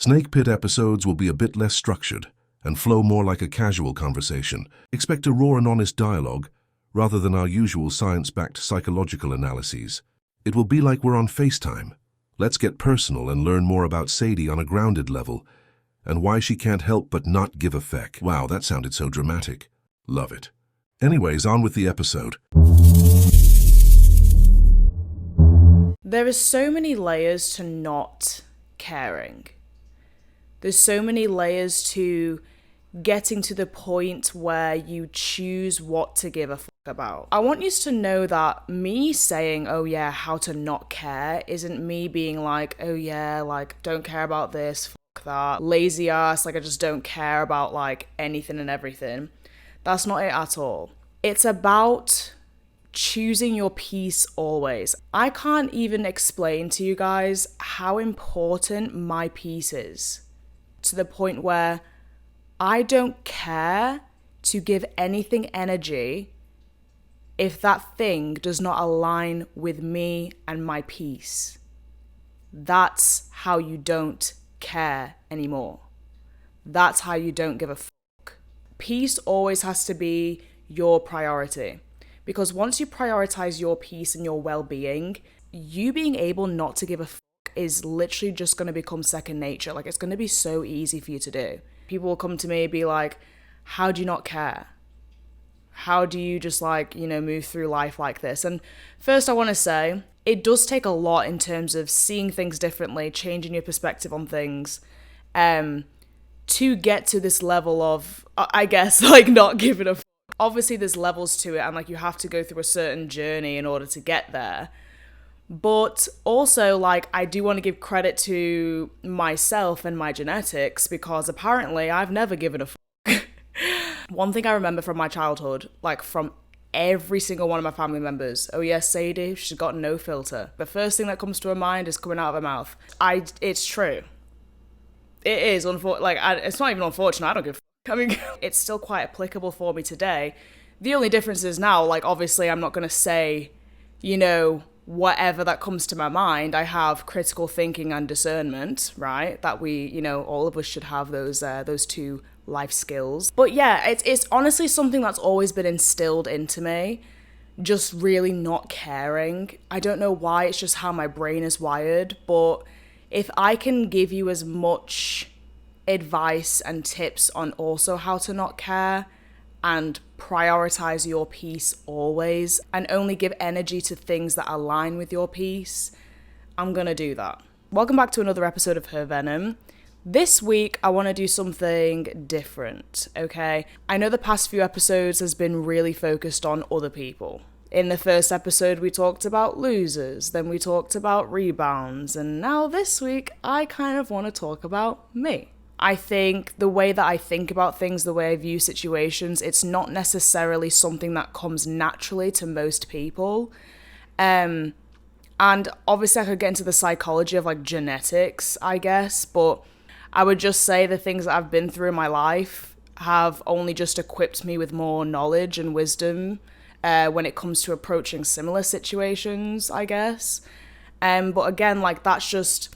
Snake Pit episodes will be a bit less structured and flow more like a casual conversation. Expect a raw and honest dialogue rather than our usual science-backed psychological analyses. It will be like we're on FaceTime. Let's get personal and learn more about Sadie on a grounded level and why she can't help but not give a feck. Wow, that sounded so dramatic. Love it. Anyways, on with the episode. There are so many layers to not caring. There's so many layers to getting to the point where you choose what to give a fuck about. I want you to know that me saying, oh yeah, how to not care, isn't me being like, oh yeah, like, don't care about this, fuck that, lazy ass, like I just don't care about like anything and everything. That's not it at all. It's about choosing your peace always. I can't even explain to you guys how important my peace is, to the point where I don't care to give anything energy if that thing does not align with me and my peace. That's how you don't care anymore. That's how you don't give a fuck. Peace always has to be your priority. Because once you prioritize your peace and your well-being, you being able not to give a fuck is literally just going to become second nature. Like, it's going to be so easy for you to do. People will come to me and be like, how do you not care? How do you just like, move through life like this? And first I want to say, it does take a lot in terms of seeing things differently, changing your perspective on things, to get to this level of, I guess, like not giving a fuck. Obviously there's levels to it and like you have to go through a certain journey in order to get there. But also, like, I do want to give credit to myself and my genetics because apparently I've never given a fuck. One thing I remember from my childhood, like from every single one of my family members, oh yes, Sadie, she's got no filter. The first thing that comes to her mind is coming out of her mouth. It's true. It is, it's not even unfortunate, I don't give a fuck. I mean, it's still quite applicable for me today. The only difference is now, like, obviously I'm not going to say, whatever that comes to my mind. I have critical thinking and discernment, right? That we, all of us should have those two life skills. But yeah, it's honestly something that's always been instilled into me, just really not caring. I don't know why, it's just how my brain is wired, but if I can give you as much advice and tips on also how to not care and prioritize your peace always and only give energy to things that align with your peace, I'm gonna do that. Welcome back to another episode of Her Venom. This week, I want to do something different, okay? I know the past few episodes has been really focused on other people. In the first episode, we talked about losers, then we talked about rebounds, and now this week, I kind of want to talk about me. I think the way that I think about things, the way I view situations, it's not necessarily something that comes naturally to most people. And obviously I could get into the psychology of like genetics, I guess, but I would just say the things that I've been through in my life have only just equipped me with more knowledge and wisdom when it comes to approaching similar situations, I guess. But again, like that's just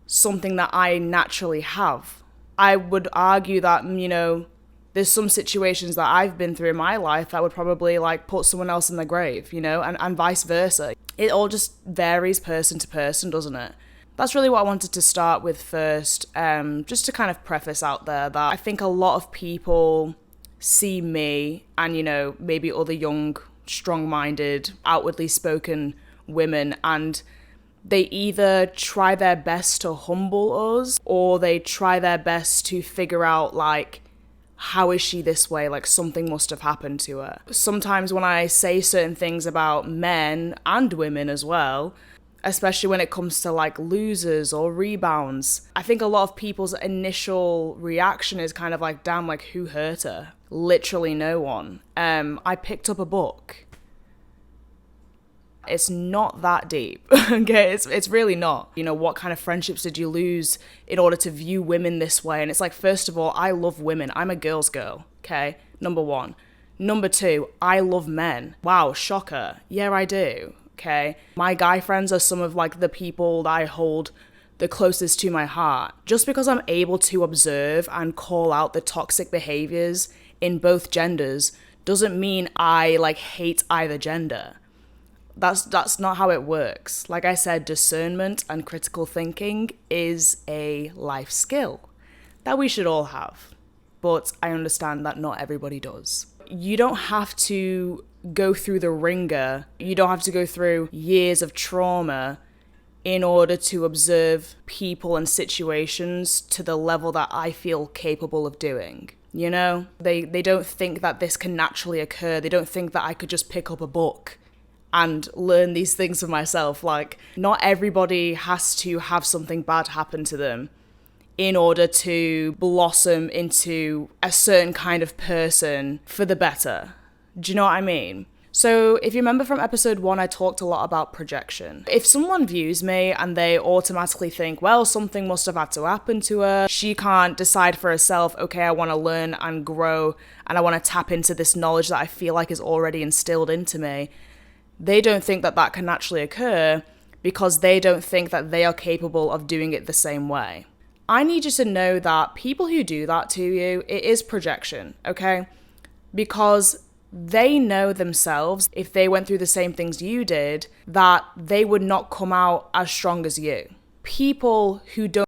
something that I naturally have. I would argue that, there's some situations that I've been through in my life that would probably like put someone else in their grave, and vice versa. It all just varies person to person, doesn't it? That's really what I wanted to start with first, just to kind of preface out there that I think a lot of people see me and, maybe other young, strong-minded, outwardly spoken women, and they either try their best to humble us or they try their best to figure out, like, how is she this way? Like, something must have happened to her. Sometimes when I say certain things about men and women as well, especially when it comes to, like, losers or rebounds, I think a lot of people's initial reaction is kind of like, damn, like, who hurt her? Literally no one. I picked up a book. It's not that deep, okay? It's really not. What kind of friendships did you lose in order to view women this way? And it's like, first of all, I love women. I'm a girl's girl, okay? Number one. Number two, I love men. Wow, shocker. Yeah, I do, okay? My guy friends are some of, like, the people that I hold the closest to my heart. Just because I'm able to observe and call out the toxic behaviors in both genders doesn't mean I hate either gender. That's not how it works. Like I said, discernment and critical thinking is a life skill that we should all have. But I understand that not everybody does. You don't have to go through the ringer. You don't have to go through years of trauma in order to observe people and situations to the level that I feel capable of doing. You know, they don't think that this can naturally occur. They don't think that I could just pick up a book and learn these things for myself. Like, not everybody has to have something bad happen to them in order to blossom into a certain kind of person for the better. Do you know what I mean? So if you remember from episode 1, I talked a lot about projection. If someone views me and they automatically think, well, something must have had to happen to her, she can't decide for herself, okay, I want to learn and grow and I want to tap into this knowledge that I feel like is already instilled into me, they don't think that that can naturally occur because they don't think that they are capable of doing it the same way. I need you to know that people who do that to you, it is projection, okay? Because they know themselves, if they went through the same things you did, that they would not come out as strong as you. People who don't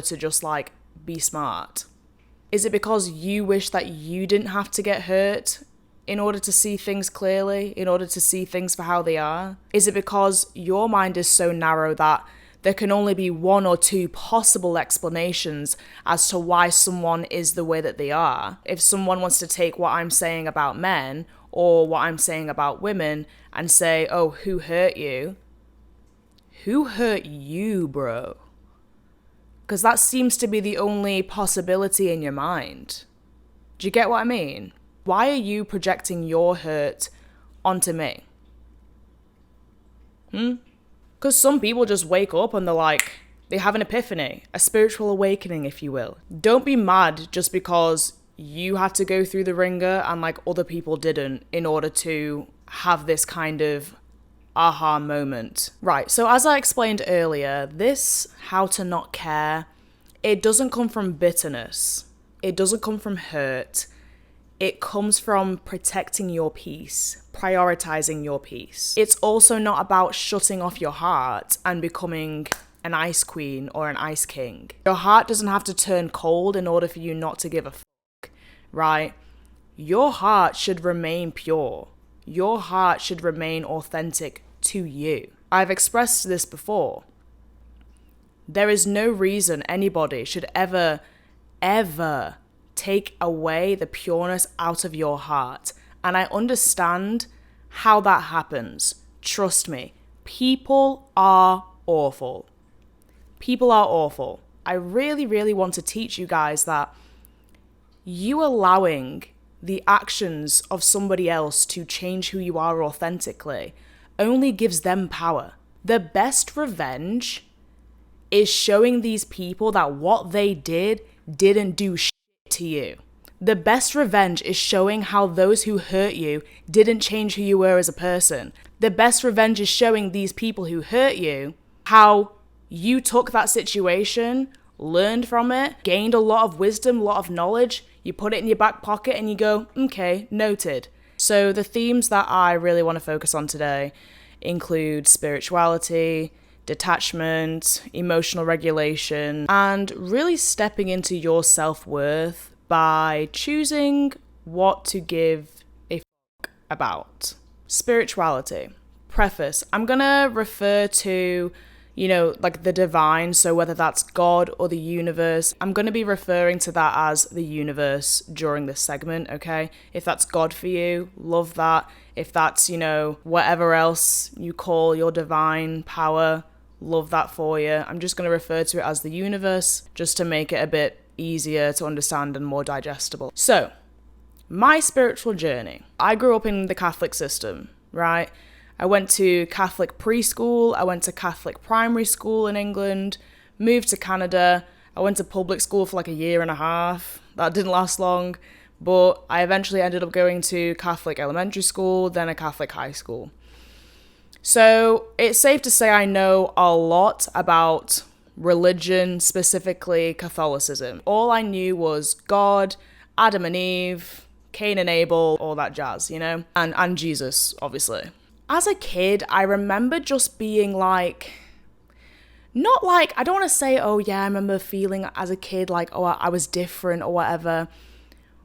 to just be smart. Is it because you wish that you didn't have to get hurt in order to see things clearly, in order to see things for how they are? Is it because your mind is so narrow that there can only be one or two possible explanations as to why someone is the way that they are? If someone wants to take what I'm saying about men or what I'm saying about women and say, oh, who hurt you? Who hurt you, bro? Because that seems to be the only possibility in your mind. Do you get what I mean? Why are you projecting your hurt onto me? Because some people just wake up and they have an epiphany, a spiritual awakening, if you will. Don't be mad just because you had to go through the ringer and other people didn't in order to have this kind of aha moment. Right, so as I explained earlier, this how to not care, it doesn't come from bitterness. It doesn't come from hurt. It comes from protecting your peace, prioritizing your peace. It's also not about shutting off your heart and becoming an ice queen or an ice king. Your heart doesn't have to turn cold in order for you not to give a fuck, right? Your heart should remain pure. Your heart should remain authentic to you. I've expressed this before. There is no reason anybody should ever take away the pureness out of your heart. And I understand how that happens. Trust me, people are awful. People are awful. I really, really want to teach you guys that you allowing the actions of somebody else to change who you are authentically only gives them power. The best revenge is showing these people that what they didn't do shit to you. The best revenge is showing how those who hurt you didn't change who you were as a person. The best revenge is showing these people who hurt you how you took that situation, learned from it, gained a lot of wisdom, a lot of knowledge, you put it in your back pocket and you go, okay, noted. So the themes that I really want to focus on today include spirituality, detachment, emotional regulation, and really stepping into your self-worth by choosing what to give a fuck about. Spirituality. Preface. I'm gonna refer to the divine, so whether that's God or the universe, I'm going to be referring to that as the universe during this segment, okay? If that's God for you, love that. If that's, whatever else you call your divine power, love that for you. I'm just going to refer to it as the universe, just to make it a bit easier to understand and more digestible. So, My spiritual journey. I grew up in the Catholic system, right? I went to Catholic preschool, I went to Catholic primary school in England, moved to Canada, I went to public school for like a year and a half. That didn't last long, but I eventually ended up going to Catholic elementary school, then a Catholic high school. So it's safe to say I know a lot about religion, specifically Catholicism. All I knew was God, Adam and Eve, Cain and Abel, all that jazz, you know? And Jesus, obviously. As a kid, I remember just being like, not like, I don't want to say, oh yeah, I remember feeling as a kid like, oh, I was different or whatever.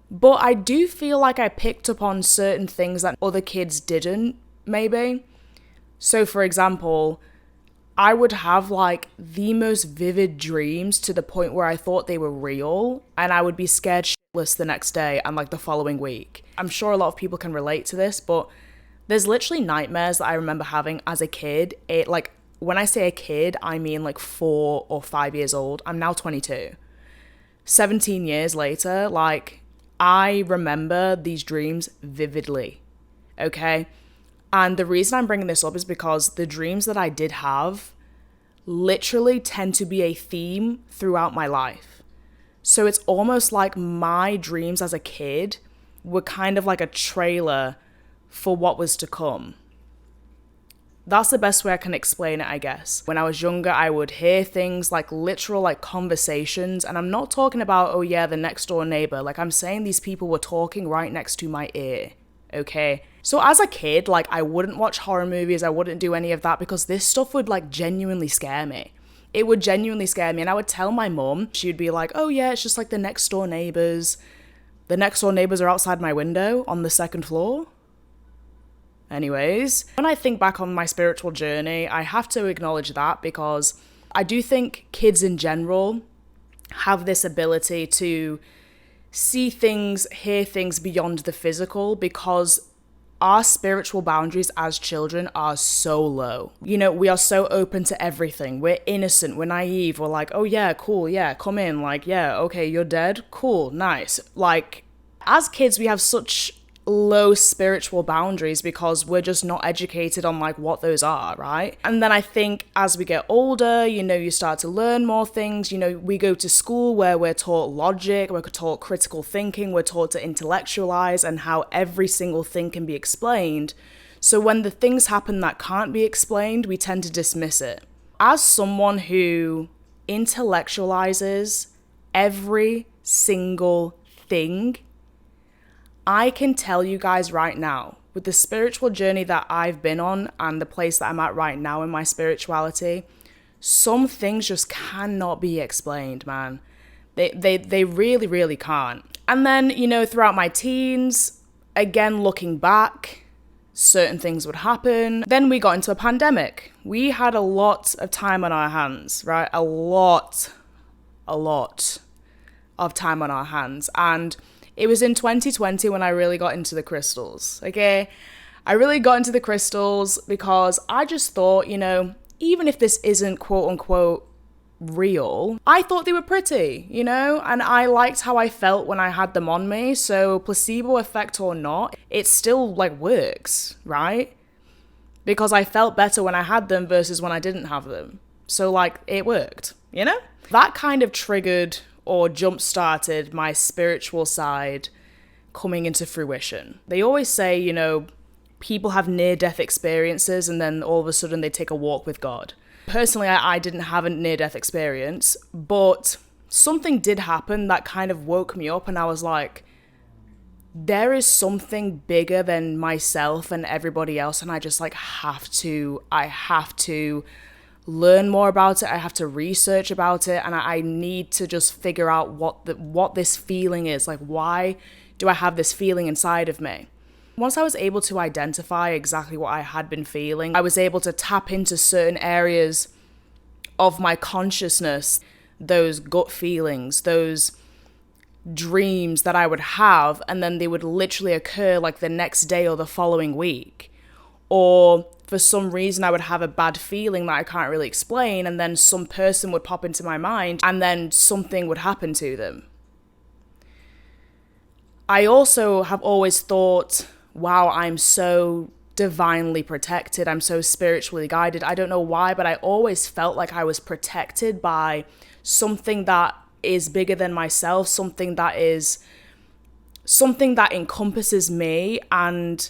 But I do feel like I picked up on certain things that other kids didn't, maybe. So for example, I would have like the most vivid dreams to the point where I thought they were real, and I would be scared shitless the next day and like the following week. I'm sure a lot of people can relate to this, but there's literally nightmares that I remember having as a kid. Like, when I say a kid, I mean like 4 or 5 years old. I'm now 22. 17 years later, like, I remember these dreams vividly, okay? And the reason I'm bringing this up is because the dreams that I did have literally tend to be a theme throughout my life. So it's almost like my dreams as a kid were kind of like a trailer for what was to come. That's the best way I can explain it, I guess. When I was younger, I would hear things like literal like conversations, and I'm not talking about, oh yeah, the next door neighbor. Like, I'm saying these people were talking right next to my ear, okay? So as a kid, like, I wouldn't watch horror movies, I wouldn't do any of that because this stuff would like genuinely scare me. It would genuinely scare me, and I would tell my mum. She'd be like, oh yeah, it's just like the next door neighbors. The next door neighbors are outside my window on the second floor. Anyways, when I think back on my spiritual journey, I have to acknowledge that because I do think kids in general have this ability to see things, hear things beyond the physical because our spiritual boundaries as children are so low. You know, we are so open to everything. We're innocent, we're naive, we're like, oh yeah, cool, yeah, come in, like, yeah, okay, you're dead, cool, nice. Like, as kids, we have such low spiritual boundaries because we're just not educated on like what those are, right? And then I think as we get older, you know, you start to learn more things. You know, we go to school where we're taught logic, we're taught critical thinking, we're taught to intellectualize and how every single thing can be explained. So when the things happen that can't be explained, we tend to dismiss it. As someone who intellectualizes every single thing, I can tell you guys right now, with the spiritual journey that I've been on and the place that I'm at right now in my spirituality, some things just cannot be explained, man. They really, really can't. And then, you know, throughout my teens, again, looking back, certain things would happen. Then we got into a pandemic. We had a lot of time on our hands, right? A lot of time on our hands. And it was in 2020 when I really got into the crystals, okay? I really got into the crystals because I just thought, you know, even if this isn't quote unquote real, I thought they were pretty, you know? And I liked how I felt when I had them on me. So placebo effect or not, it still like works, right? Because I felt better when I had them versus when I didn't have them. So like it worked, you know? That kind of triggered or jump-started my spiritual side coming into fruition. They always say, you know, people have near-death experiences and then all of a sudden they take a walk with God. Personally, I didn't have a near-death experience, but something did happen that kind of woke me up and I was like, there is something bigger than myself and everybody else and I just like have to learn more about it. I have to research about it and I need to just figure out what this feeling is. Like, why do I have this feeling inside of me? Once I was able to identify exactly what I had been feeling, I was able to tap into certain areas of my consciousness, those gut feelings, those dreams that I would have, and then they would literally occur like the next day or the following week. Or for some reason I would have a bad feeling that I can't really explain, and then some person would pop into my mind and then something would happen to them. I also have always thought, wow, I'm so divinely protected. I'm so spiritually guided. I don't know why, but I always felt like I was protected by something that is bigger than myself, something that encompasses me and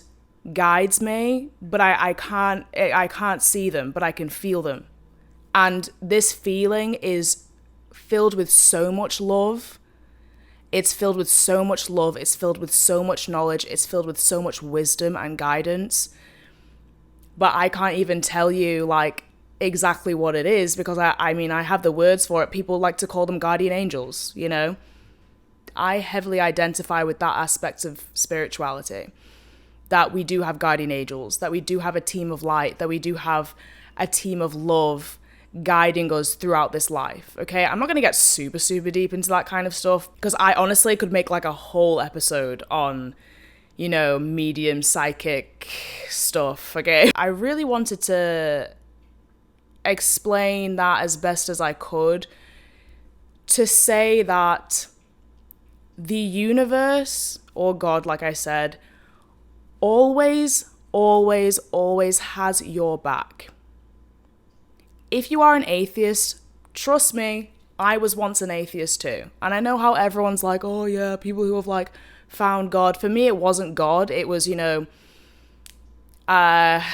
guides me, but I can't see them, but I can feel them. And this feeling is filled with so much love. It's filled with so much love. It's filled with so much knowledge. It's filled with so much wisdom and guidance. But I can't even tell you like exactly what it is, because I mean, I have the words for it. People like to call them guardian angels, you know? I heavily identify with that aspect of spirituality, that we do have guardian angels, that we do have a team of light, that we do have a team of love guiding us throughout this life, okay? I'm not going to get super, super deep into that kind of stuff, because I honestly could make like a whole episode on, you know, medium psychic stuff, okay? I really wanted to explain that as best as I could, to say that the universe, or God, like I said, always, always, always has your back. If you are an atheist, trust me, I was once an atheist too. And I know how everyone's like, oh yeah, people who have like found God. For me, it wasn't God. It was, you know, I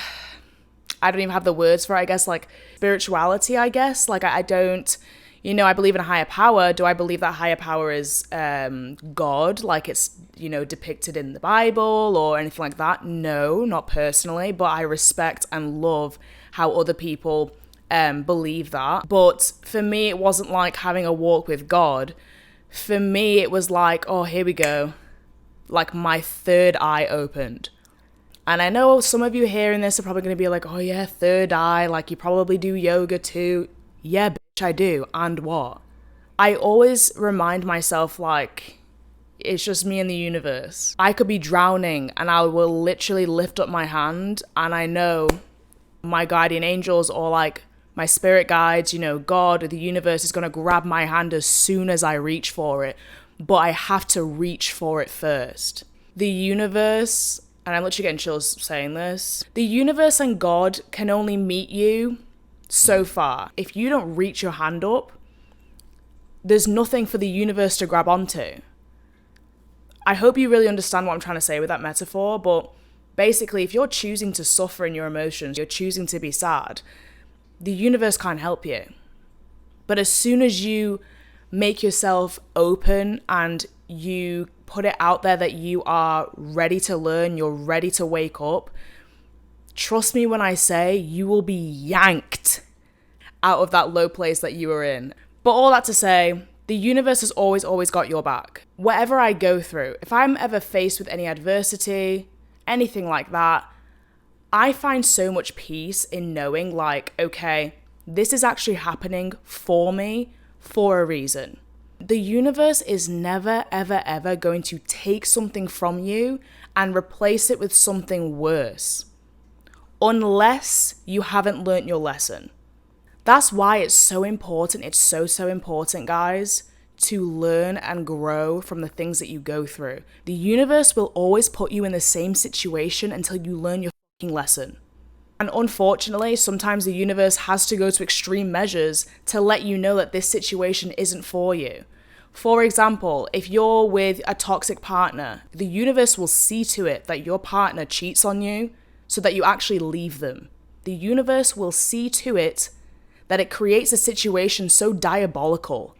don't even have the words for it, I guess, like spirituality, I guess. Like I don't, you know, I believe in a higher power. Do I believe that higher power is God, like it's, you know, depicted in the Bible or anything like that? No, not personally, but I respect and love how other people believe that. But for me, it wasn't like having a walk with God. For me, it was like, oh, here we go. Like my third eye opened. And I know some of you hearing this are probably going to be like, oh yeah, third eye, like you probably do yoga too. Yeah, bitch, I do. And what? I always remind myself, like, it's just me and the universe. I could be drowning and I will literally lift up my hand, and I know my guardian angels or like my spirit guides, you know, God or the universe is going to grab my hand as soon as I reach for it. But I have to reach for it first. The universe, and I'm literally getting chills saying this, the universe and God can only meet you so far. If you don't reach your hand up, there's nothing for the universe to grab onto. I hope you really understand what I'm trying to say with that metaphor, but basically, if you're choosing to suffer in your emotions, you're choosing to be sad, the universe can't help you. But as soon as you make yourself open and you put it out there that you are ready to learn, you're ready to wake up, trust me when I say you will be yanked out of that low place that you were in. But all that to say, the universe has always, always got your back. Whatever I go through, if I'm ever faced with any adversity, anything like that, I find so much peace in knowing, like, okay, this is actually happening for me for a reason. The universe is never, ever, ever going to take something from you and replace it with something worse, unless you haven't learnt your lesson. That's why it's so important, it's so, so important, guys, to learn and grow from the things that you go through. The universe will always put you in the same situation until you learn your fucking lesson. And unfortunately, sometimes the universe has to go to extreme measures to let you know that this situation isn't for you. For example, if you're with a toxic partner, the universe will see to it that your partner cheats on you so that you actually leave them. The universe will see to it that it creates a situation so diabolical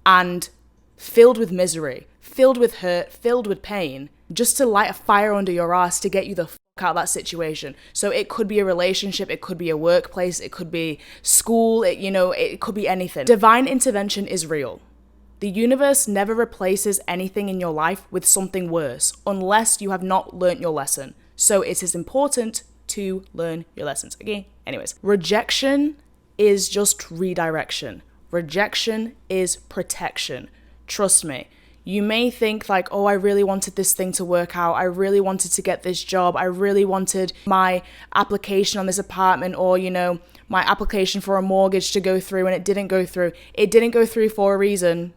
and filled with misery, filled with hurt, filled with pain, just to light a fire under your ass to get you the fuck out of that situation. So it could be a relationship, it could be a workplace, it could be school, it could be anything. Divine intervention is real. The universe never replaces anything in your life with something worse, unless you have not learnt your lesson. So it is important to learn your lessons. Okay, anyways. Rejection is just redirection. Rejection is protection. Trust me. You may think like, oh, I really wanted this thing to work out. I really wanted to get this job. I really wanted my application on this apartment or, my application for a mortgage to go through, and it didn't go through. It didn't go through for a reason.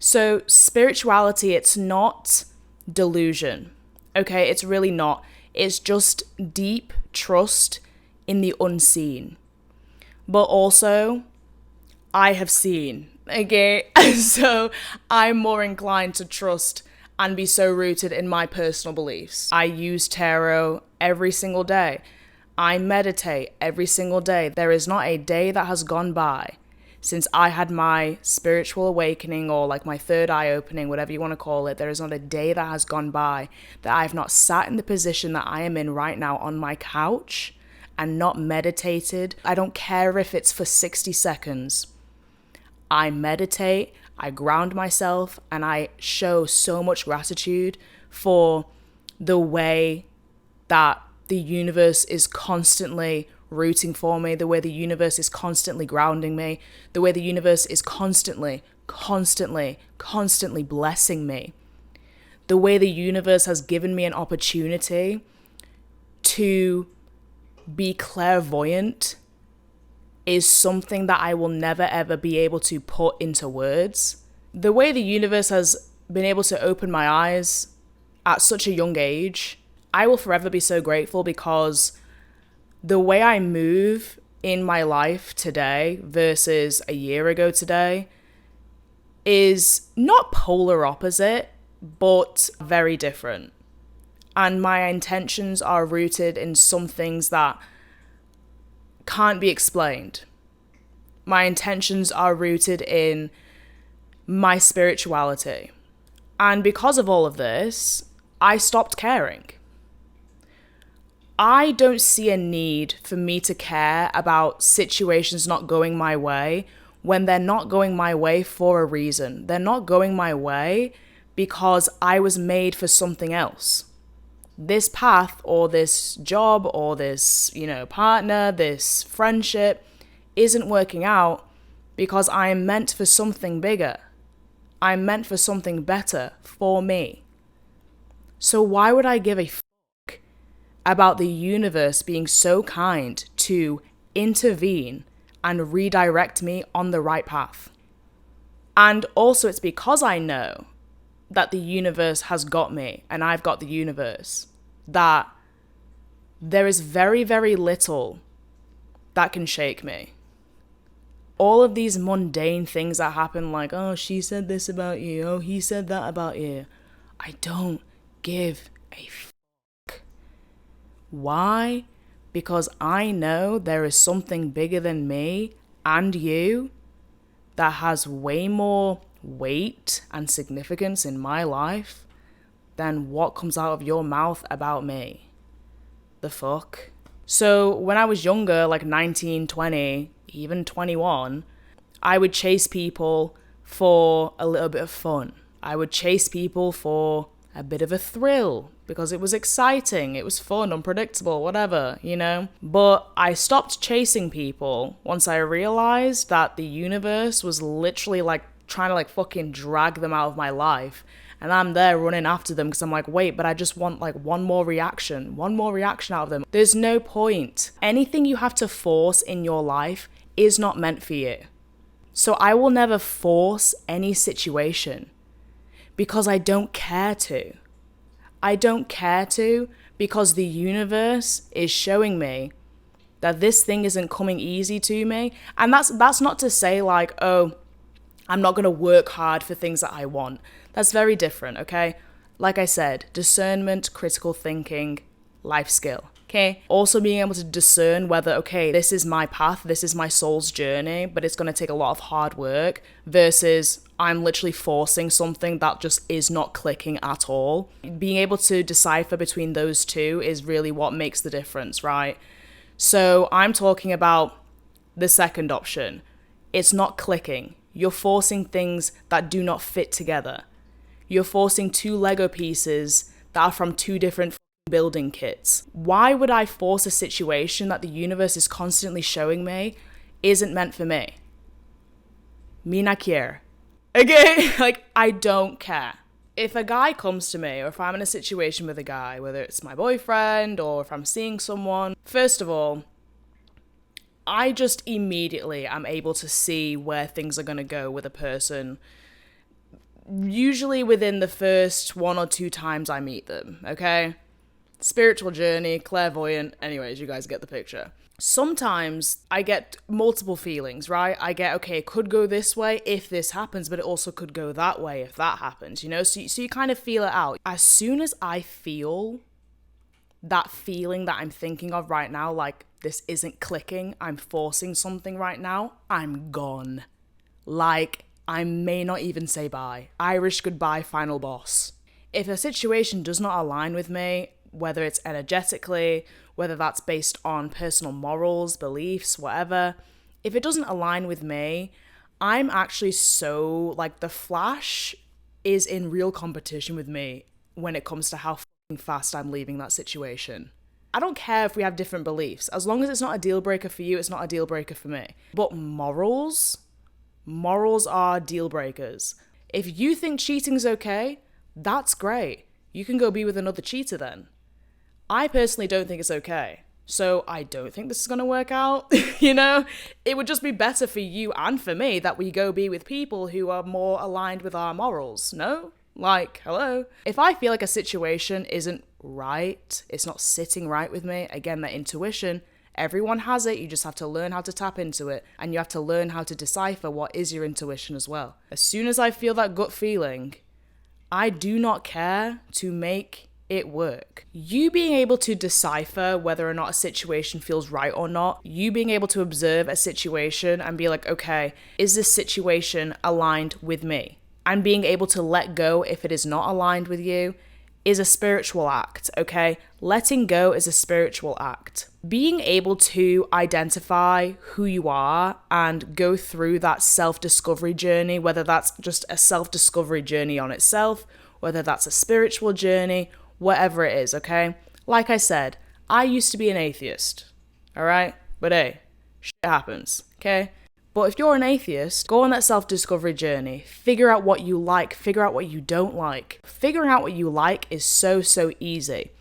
So spirituality, it's not delusion, okay? It's really not. It's just deep trust in the unseen. But also, I have seen, okay? So I'm more inclined to trust and be so rooted in my personal beliefs. I use tarot every single day. I meditate every single day. There is not a day that has gone by since I had my spiritual awakening, or like my third eye opening, whatever you want to call it. There is not a day that has gone by that I have not sat in the position that I am in right now on my couch and not meditated. I don't care if it's for 60 seconds. I meditate, I ground myself, and I show so much gratitude for the way that the universe is constantly rooting for me, the way the universe is constantly grounding me, the way the universe is constantly blessing me, the way the universe has given me an opportunity to be clairvoyant is something that I will never ever be able to put into words. The way the universe has been able to open my eyes at such a young age, I will forever be so grateful, because the way I move in my life today versus a year ago today is not polar opposite, but very different. And my intentions are rooted in some things that can't be explained. My intentions are rooted in my spirituality. And because of all of this, I stopped caring. I don't see a need for me to care about situations not going my way when they're not going my way for a reason. They're not going my way because I was made for something else. This path or this job or this, partner, this friendship isn't working out because I am meant for something bigger. I'm meant for something better for me. So why would I give a about the universe being so kind to intervene and redirect me on the right path? And also, it's because I know that the universe has got me and I've got the universe, that there is very, very little that can shake me. All of these mundane things that happen, like, oh, she said this about you, oh, he said that about you, I don't give a fuck. Why? Because I know there is something bigger than me and you that has way more weight and significance in my life than what comes out of your mouth about me. The fuck? So when I was younger, like 19, 20, even 21, I would chase people for a little bit of fun. I would chase people for a bit of a thrill because it was exciting, it was fun, unpredictable, whatever, But I stopped chasing people once I realized that the universe was literally like trying to fucking drag them out of my life. And I'm there running after them because I'm like, wait, but I just want one more reaction out of them. There's no point. Anything you have to force in your life is not meant for you. So I will never force any situation because I don't care to. I don't care to because the universe is showing me that this thing isn't coming easy to me. And that's not to say oh, I'm not going to work hard for things that I want. That's very different, okay? Like I said, discernment, critical thinking, life skill, okay? Also being able to discern whether, okay, this is my path, this is my soul's journey, but it's going to take a lot of hard work versus I'm literally forcing something that just is not clicking at all. Being able to decipher between those two is really what makes the difference, right? So I'm talking about the second option. It's not clicking. You're forcing things that do not fit together. You're forcing two Lego pieces that are from two different building kits. Why would I force a situation that the universe is constantly showing me isn't meant for me? Me na quiere. Okay? I don't care. If a guy comes to me, or if I'm in a situation with a guy, whether it's my boyfriend or if I'm seeing someone, first of all, I just immediately am able to see where things are going to go with a person usually within the first 1 or 2 times I meet them, okay? Spiritual journey, clairvoyant, anyways, you guys get the picture. Sometimes I get multiple feelings, right? I get, okay, it could go this way if this happens, but it also could go that way if that happens, you know? So you kind of feel it out. As soon as I feel that feeling that I'm thinking of right now, like this isn't clicking, I'm forcing something right now, I'm gone. Like, I may not even say bye. Irish goodbye, final boss. If a situation does not align with me, whether it's energetically, whether that's based on personal morals, beliefs, whatever, if it doesn't align with me, I'm actually so, like, the Flash is in real competition with me when it comes to how fucking fast I'm leaving that situation. I don't care if we have different beliefs. As long as it's not a deal breaker for you, it's not a deal breaker for me. But morals are deal breakers. If you think cheating's okay, that's great. You can go be with another cheater then. I personally don't think it's okay. So I don't think this is going to work out. You know, it would just be better for you and for me that we go be with people who are more aligned with our morals. No? Like, hello? If I feel like a situation isn't right, it's not sitting right with me, again, that intuition, everyone has it. You just have to learn how to tap into it. And you have to learn how to decipher what is your intuition as well. As soon as I feel that gut feeling, I do not care to make it work. You being able to decipher whether or not a situation feels right or not, you being able to observe a situation and be like, okay, is this situation aligned with me? And being able to let go if it is not aligned with you is a spiritual act, okay? Letting go is a spiritual act. Being able to identify who you are and go through that self-discovery journey, whether that's just a self-discovery journey on itself, whether that's a spiritual journey, whatever it is, okay? Like I said, I used to be an atheist, all right? But hey, shit happens, okay? But if you're an atheist, go on that self-discovery journey. Figure out what you like. Figure out what you don't like. Figuring out what you like is so easy.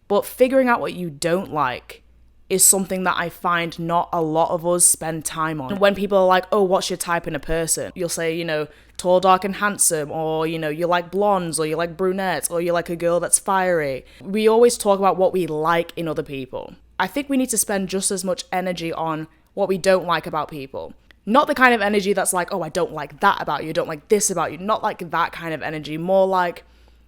But figuring out what you don't like is something that I find not a lot of us spend time on. When people are like, oh, what's your type in a person? You'll say, you know, tall, dark, and handsome, or, you know, you like blondes, or you like brunettes, or you like a girl that's fiery. We always talk about what we like in other people. I think we need to spend just as much energy on what we don't like about people. Not the kind of energy that's like, oh, I don't like that about you, don't like this about you. Not like that kind of energy. More like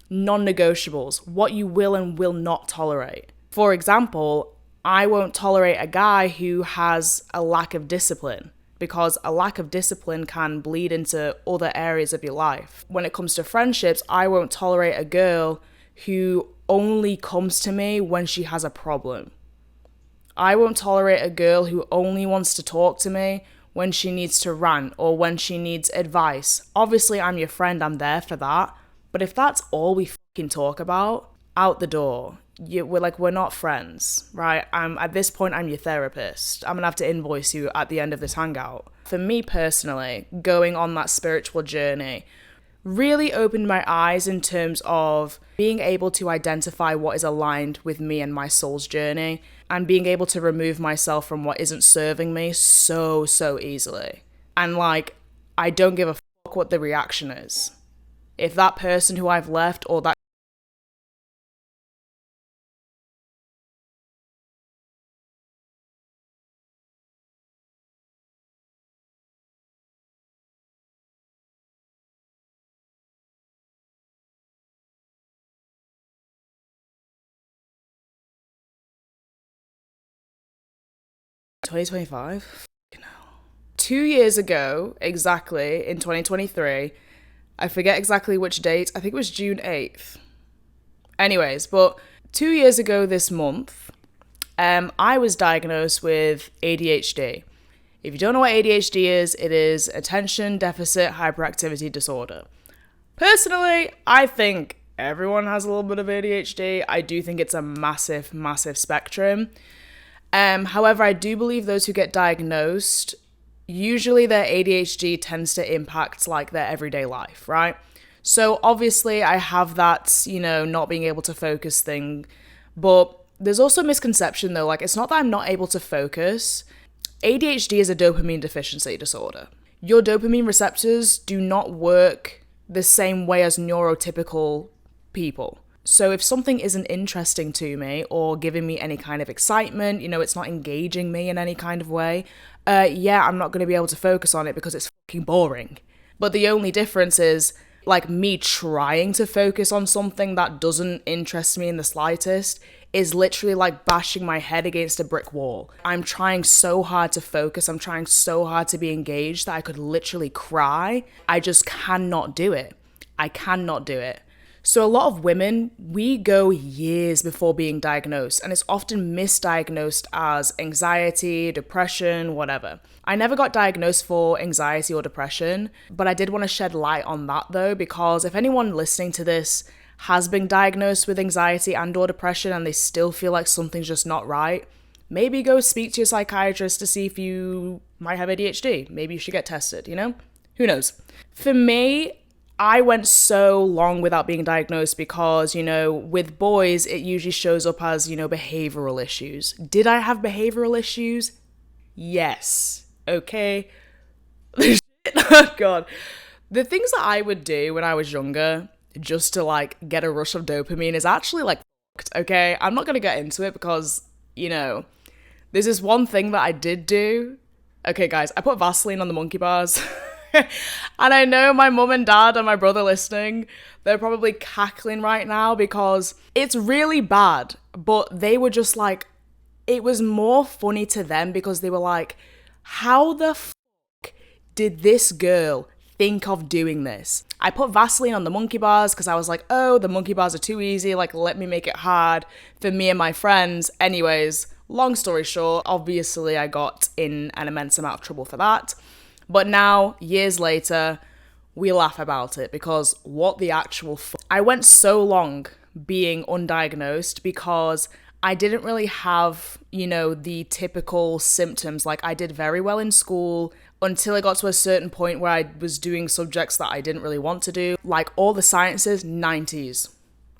non-negotiables, what you will and will not tolerate. For example, I won't tolerate a guy who has a lack of discipline, because a lack of discipline can bleed into other areas of your life. When it comes to friendships, I won't tolerate a girl who only comes to me when she has a problem. I won't tolerate a girl who only wants to talk to me when she needs to rant or when she needs advice. Obviously, I'm your friend, I'm there for that. But if that's all we fucking talk about, out the door. We're not friends, right? At this point, I'm your therapist. I'm gonna have to invoice you at the end of this hangout. For me personally, going on that spiritual journey really opened my eyes in terms of being able to identify what is aligned with me and my soul's journey, and being able to remove myself from what isn't serving me so easily. And like, I don't give a fuck what the reaction is. If that person who I've left or that (2025? 2 years ago, exactly, in 2023, I forget exactly which date, I think it was June 8th. Anyways, but 2 years ago this month, I was diagnosed with ADHD. If you don't know what ADHD is, it is attention deficit hyperactivity disorder. Personally, I think everyone has a little bit of ADHD. I do think it's a massive spectrum. However, I do believe those who get diagnosed, usually their ADHD tends to impact like their everyday life, right? So obviously I have that, you know, not being able to focus thing, but there's also a misconception though, like it's not that I'm not able to focus. ADHD is a dopamine deficiency disorder. Your dopamine receptors do not work the same way as neurotypical people. So if something isn't interesting to me or giving me any kind of excitement, it's not engaging me in any kind of way, I'm not going to be able to focus on it because it's fucking boring. But the only difference is, like, me trying to focus on something that doesn't interest me in the slightest is literally like bashing my head against a brick wall. I'm trying so hard to focus, I'm trying so hard to be engaged that I could literally cry. I just cannot do it. I cannot do it. So a lot of women, we go years before being diagnosed, and it's often misdiagnosed as anxiety, depression, whatever. I never got diagnosed for anxiety or depression, but I did want to shed light on that though, because if anyone listening to this has been diagnosed with anxiety and or depression and they still feel like something's just not right, maybe go speak to your psychiatrist to see if you might have ADHD. Maybe you should get tested, Who knows? For me, I went so long without being diagnosed because, with boys, it usually shows up as, behavioral issues. Did I have behavioral issues? Yes. Okay. Oh, God. The things that I would do when I was younger just to, get a rush of dopamine is actually, fucked, okay? I'm not going to get into it because, there's this one thing that I did do. Okay, guys, I put Vaseline on the monkey bars. And I know my mum and dad and my brother listening, they're probably cackling right now because it's really bad. But they were just like, it was more funny to them because they were like, how the fuck did this girl think of doing this? I put Vaseline on the monkey bars because I was like, oh, the monkey bars are too easy. Let me make it hard for me and my friends. Anyways, long story short, obviously I got in an immense amount of trouble for that. But now, years later, we laugh about it because what the actual I went so long being undiagnosed because I didn't really have, the typical symptoms. I did very well in school until I got to a certain point where I was doing subjects that I didn't really want to do. All the sciences, 90s.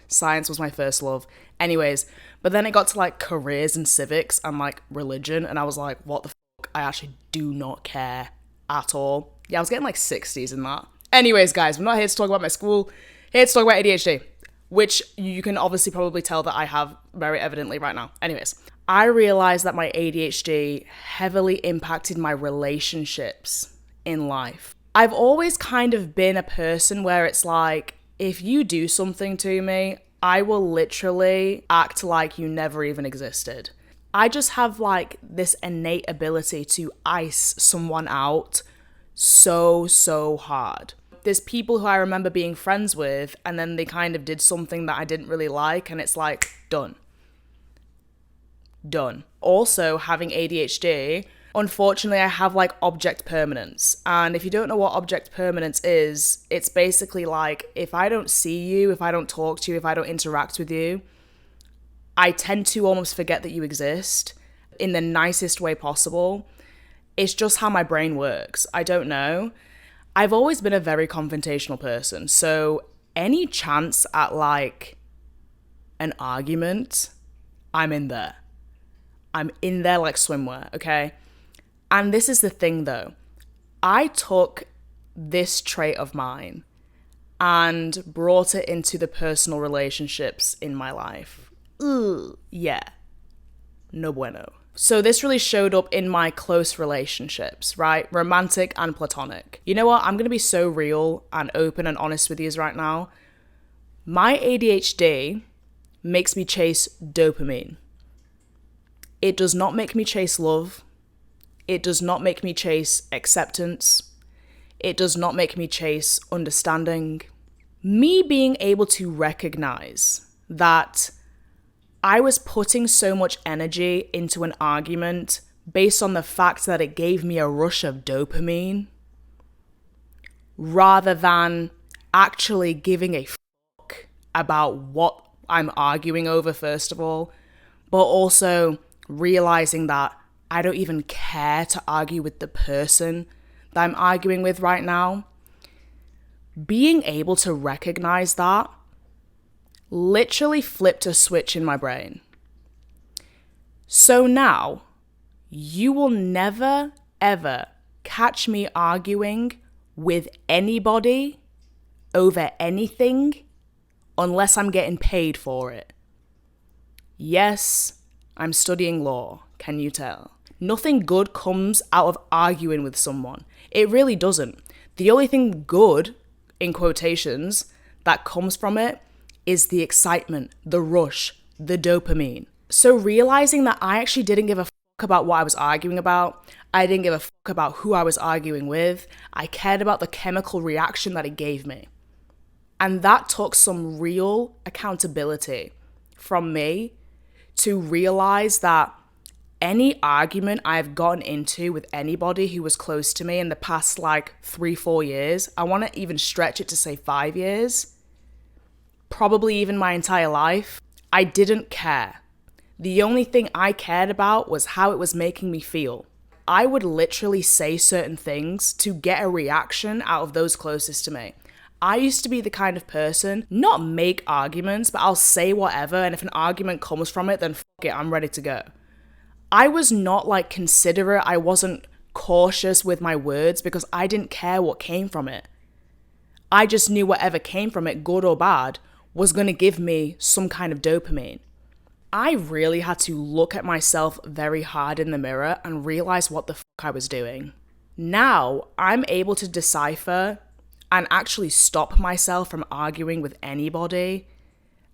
Science was my first love. Anyways, but then it got to careers and civics and religion, and I was like, what the fuck? I actually do not care at all. Yeah, I was getting 60s in that. Anyways, guys, I'm not here to talk about my school. Here to talk about ADHD, which you can obviously probably tell that I have very evidently right now. Anyways, I realized that my ADHD heavily impacted my relationships in life. I've always kind of been a person where it's if you do something to me, I will literally act like you never even existed. I just have this innate ability to ice someone out so hard. There's people who I remember being friends with and then they kind of did something that I didn't really like and it's done. Done. Also, having ADHD, unfortunately, I have object permanence. And if you don't know what object permanence is, it's basically if I don't see you, if I don't talk to you, if I don't interact with you, I tend to almost forget that you exist in the nicest way possible. It's just how my brain works. I don't know. I've always been a very confrontational person. So any chance at an argument, I'm in there. I'm in there like swimwear, okay? And this is the thing though. I took this trait of mine and brought it into the personal relationships in my life. Yeah, no bueno. So this really showed up in my close relationships, right? Romantic and platonic. You know what? I'm going to be so real and open and honest with you right now. My ADHD makes me chase dopamine. It does not make me chase love. It does not make me chase acceptance. It does not make me chase understanding. Me being able to recognize that I was putting so much energy into an argument based on the fact that it gave me a rush of dopamine rather than actually giving a fuck about what I'm arguing over, first of all, but also realizing that I don't even care to argue with the person that I'm arguing with right now. Being able to recognize that literally flipped a switch in my brain. So now, you will never, ever catch me arguing with anybody over anything unless I'm getting paid for it. Yes, I'm studying law, can you tell? Nothing good comes out of arguing with someone. It really doesn't. The only thing good, in quotations, that comes from it is the excitement, the rush, the dopamine. So realizing that I actually didn't give a fuck about what I was arguing about, I didn't give a fuck about who I was arguing with, I cared about the chemical reaction that it gave me. And that took some real accountability from me to realize that any argument I've gotten into with anybody who was close to me in the past 3-4 years, I want to even stretch it to say 5 years, probably even my entire life, I didn't care. The only thing I cared about was how it was making me feel. I would literally say certain things to get a reaction out of those closest to me. I used to be the kind of person, not make arguments, but I'll say whatever, and if an argument comes from it, then fuck it, I'm ready to go. I was not considerate, I wasn't cautious with my words because I didn't care what came from it. I just knew whatever came from it, good or bad, was going to give me some kind of dopamine. I really had to look at myself very hard in the mirror and realize what the fuck I was doing. Now, I'm able to decipher and actually stop myself from arguing with anybody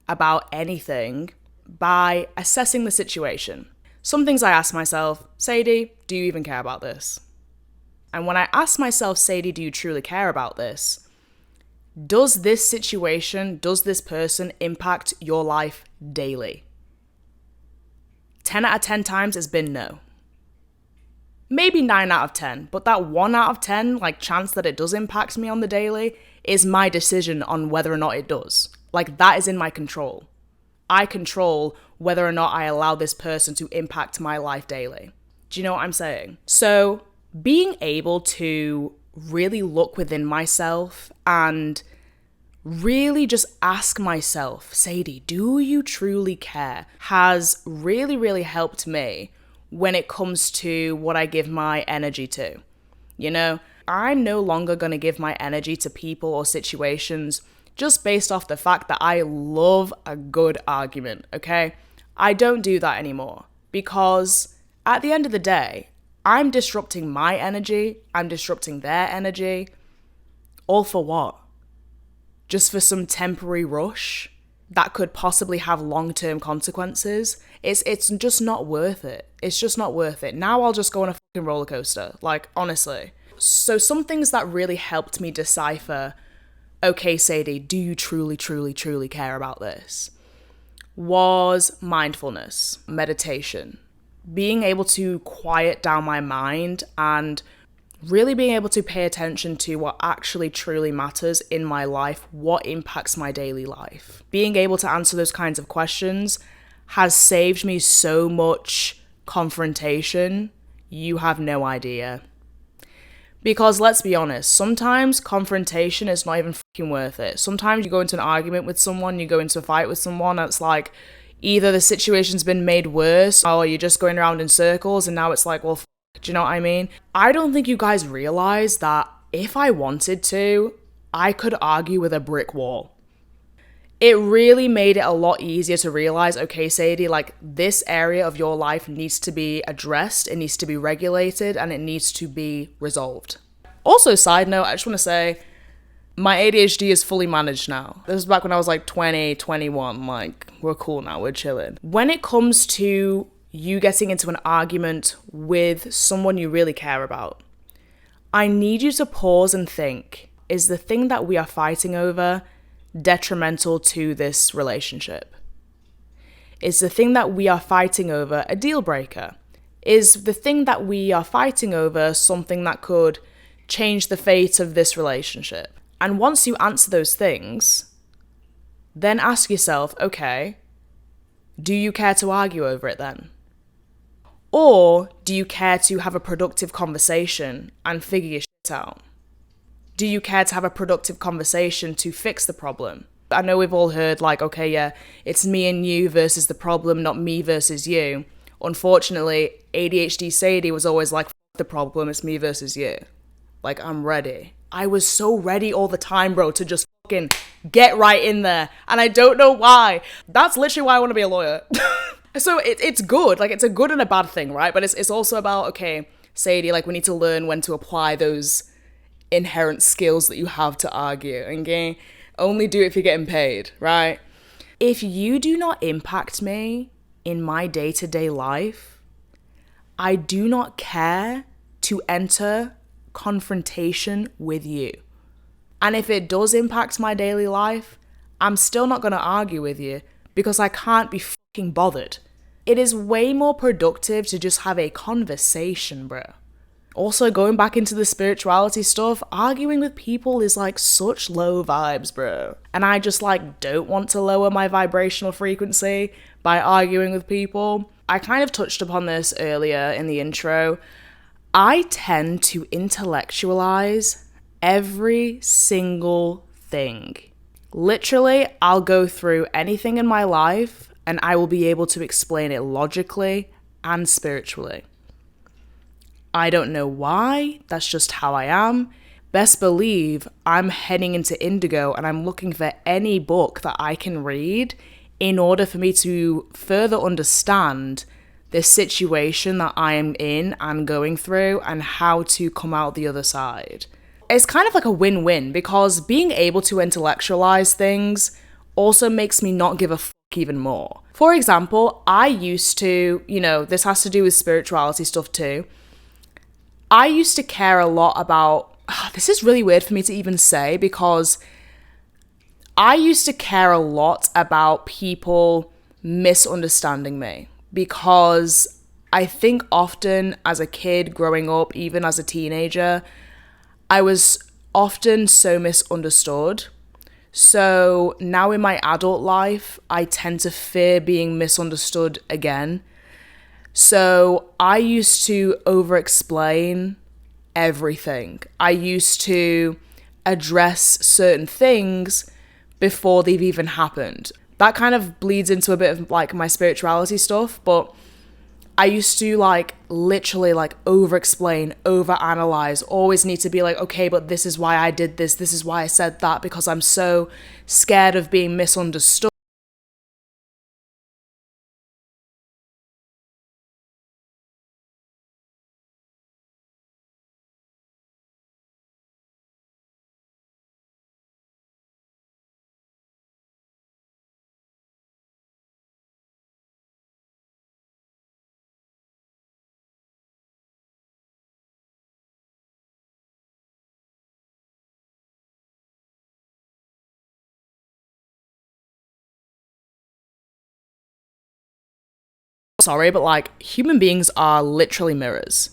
about anything by assessing the situation. Some things I ask myself, Sadie, do you even care about this? And when I ask myself, Sadie, do you truly care about this? Does this situation, does this person impact your life daily? 10 out of 10 times has been no. Maybe 9 out of 10, but that 1 out of 10, chance that it does impact me on the daily is my decision on whether or not it does. That is in my control. I control whether or not I allow this person to impact my life daily. Do you know what I'm saying? So being able to really look within myself and really just ask myself, Sadie, do you truly care? Has really, really helped me when it comes to what I give my energy to. You know, I'm no longer going to give my energy to people or situations just based off the fact that I love a good argument, okay? I don't do that anymore because at the end of the day, I'm disrupting my energy, I'm disrupting their energy, all for what? Just for some temporary rush that could possibly have long-term consequences. It's just not worth it. It's just not worth it. Now I'll just go on a fucking roller coaster, honestly. So some things that really helped me decipher, okay, Sadie, do you truly, truly, truly care about this? Was mindfulness, meditation, being able to quiet down my mind and really being able to pay attention to what actually truly matters in my life, what impacts my daily life. Being able to answer those kinds of questions has saved me so much confrontation, you have no idea. Because let's be honest, sometimes confrontation is not even fucking worth it. Sometimes you go into an argument with someone, you go into a fight with someone, and it's either the situation's been made worse or you're just going around in circles and now it's well, do you know what I mean? I don't think you guys realize that if I wanted to, I could argue with a brick wall. It really made it a lot easier to realize, okay, Sadie, this area of your life needs to be addressed, it needs to be regulated, and it needs to be resolved. Also, side note, I just want to say, my ADHD is fully managed now. This was back when I was 20, 21, we're cool now, we're chilling. When it comes to you getting into an argument with someone you really care about, I need you to pause and think, is the thing that we are fighting over detrimental to this relationship? Is the thing that we are fighting over a deal breaker? Is the thing that we are fighting over something that could change the fate of this relationship? And once you answer those things, then ask yourself, okay, do you care to argue over it then? Or do you care to have a productive conversation and figure your shit out? Do you care to have a productive conversation to fix the problem? I know we've all heard okay, yeah, it's me and you versus the problem, not me versus you. Unfortunately, ADHD Sadie was always F the problem, it's me versus you. I'm ready. I was so ready all the time, bro, to just fucking get right in there. And I don't know why. That's literally why I want to be a lawyer. So it's good. Like, it's a good and a bad thing, right? But it's also about, okay, Sadie, like, we need to learn when to apply those inherent skills that you have to argue, okay? Only do it if you're getting paid, right? If you do not impact me in my day-to-day life, I do not care to enter confrontation with you. And if it does impact my daily life, I'm still not going to argue with you because I can't be fucking bothered. It is way more productive to just have a conversation, bro. Also, going back into the spirituality stuff, arguing with people is like such low vibes, bro. And I just like don't want to lower my vibrational frequency by arguing with people. I kind of touched upon this earlier in the intro. I tend to intellectualize every single thing. Literally, I'll go through anything in my life and I will be able to explain it logically and spiritually. I don't know why, that's just how I am. Best believe I'm heading into Indigo and I'm looking for any book that I can read in order for me to further understand the situation that I am in and going through and how to come out the other side. It's kind of like a win-win because being able to intellectualize things also makes me not give a fuck even more. For example, I used to, this has to do with spirituality stuff too. I used to care a lot about, this is really weird for me to even say because I used to care a lot about people misunderstanding me because I think often as a kid growing up, even as a teenager, I was often so misunderstood. So now in my adult life, I tend to fear being misunderstood again. So I used to over-explain everything. I used to address certain things before they've even happened. That kind of bleeds into a bit of like my spirituality stuff, but I used to literally over-explain, over-analyze, always need to be like, okay, but this is why I did this is why I said that, because I'm so scared of being misunderstood. Sorry, but human beings are literally mirrors.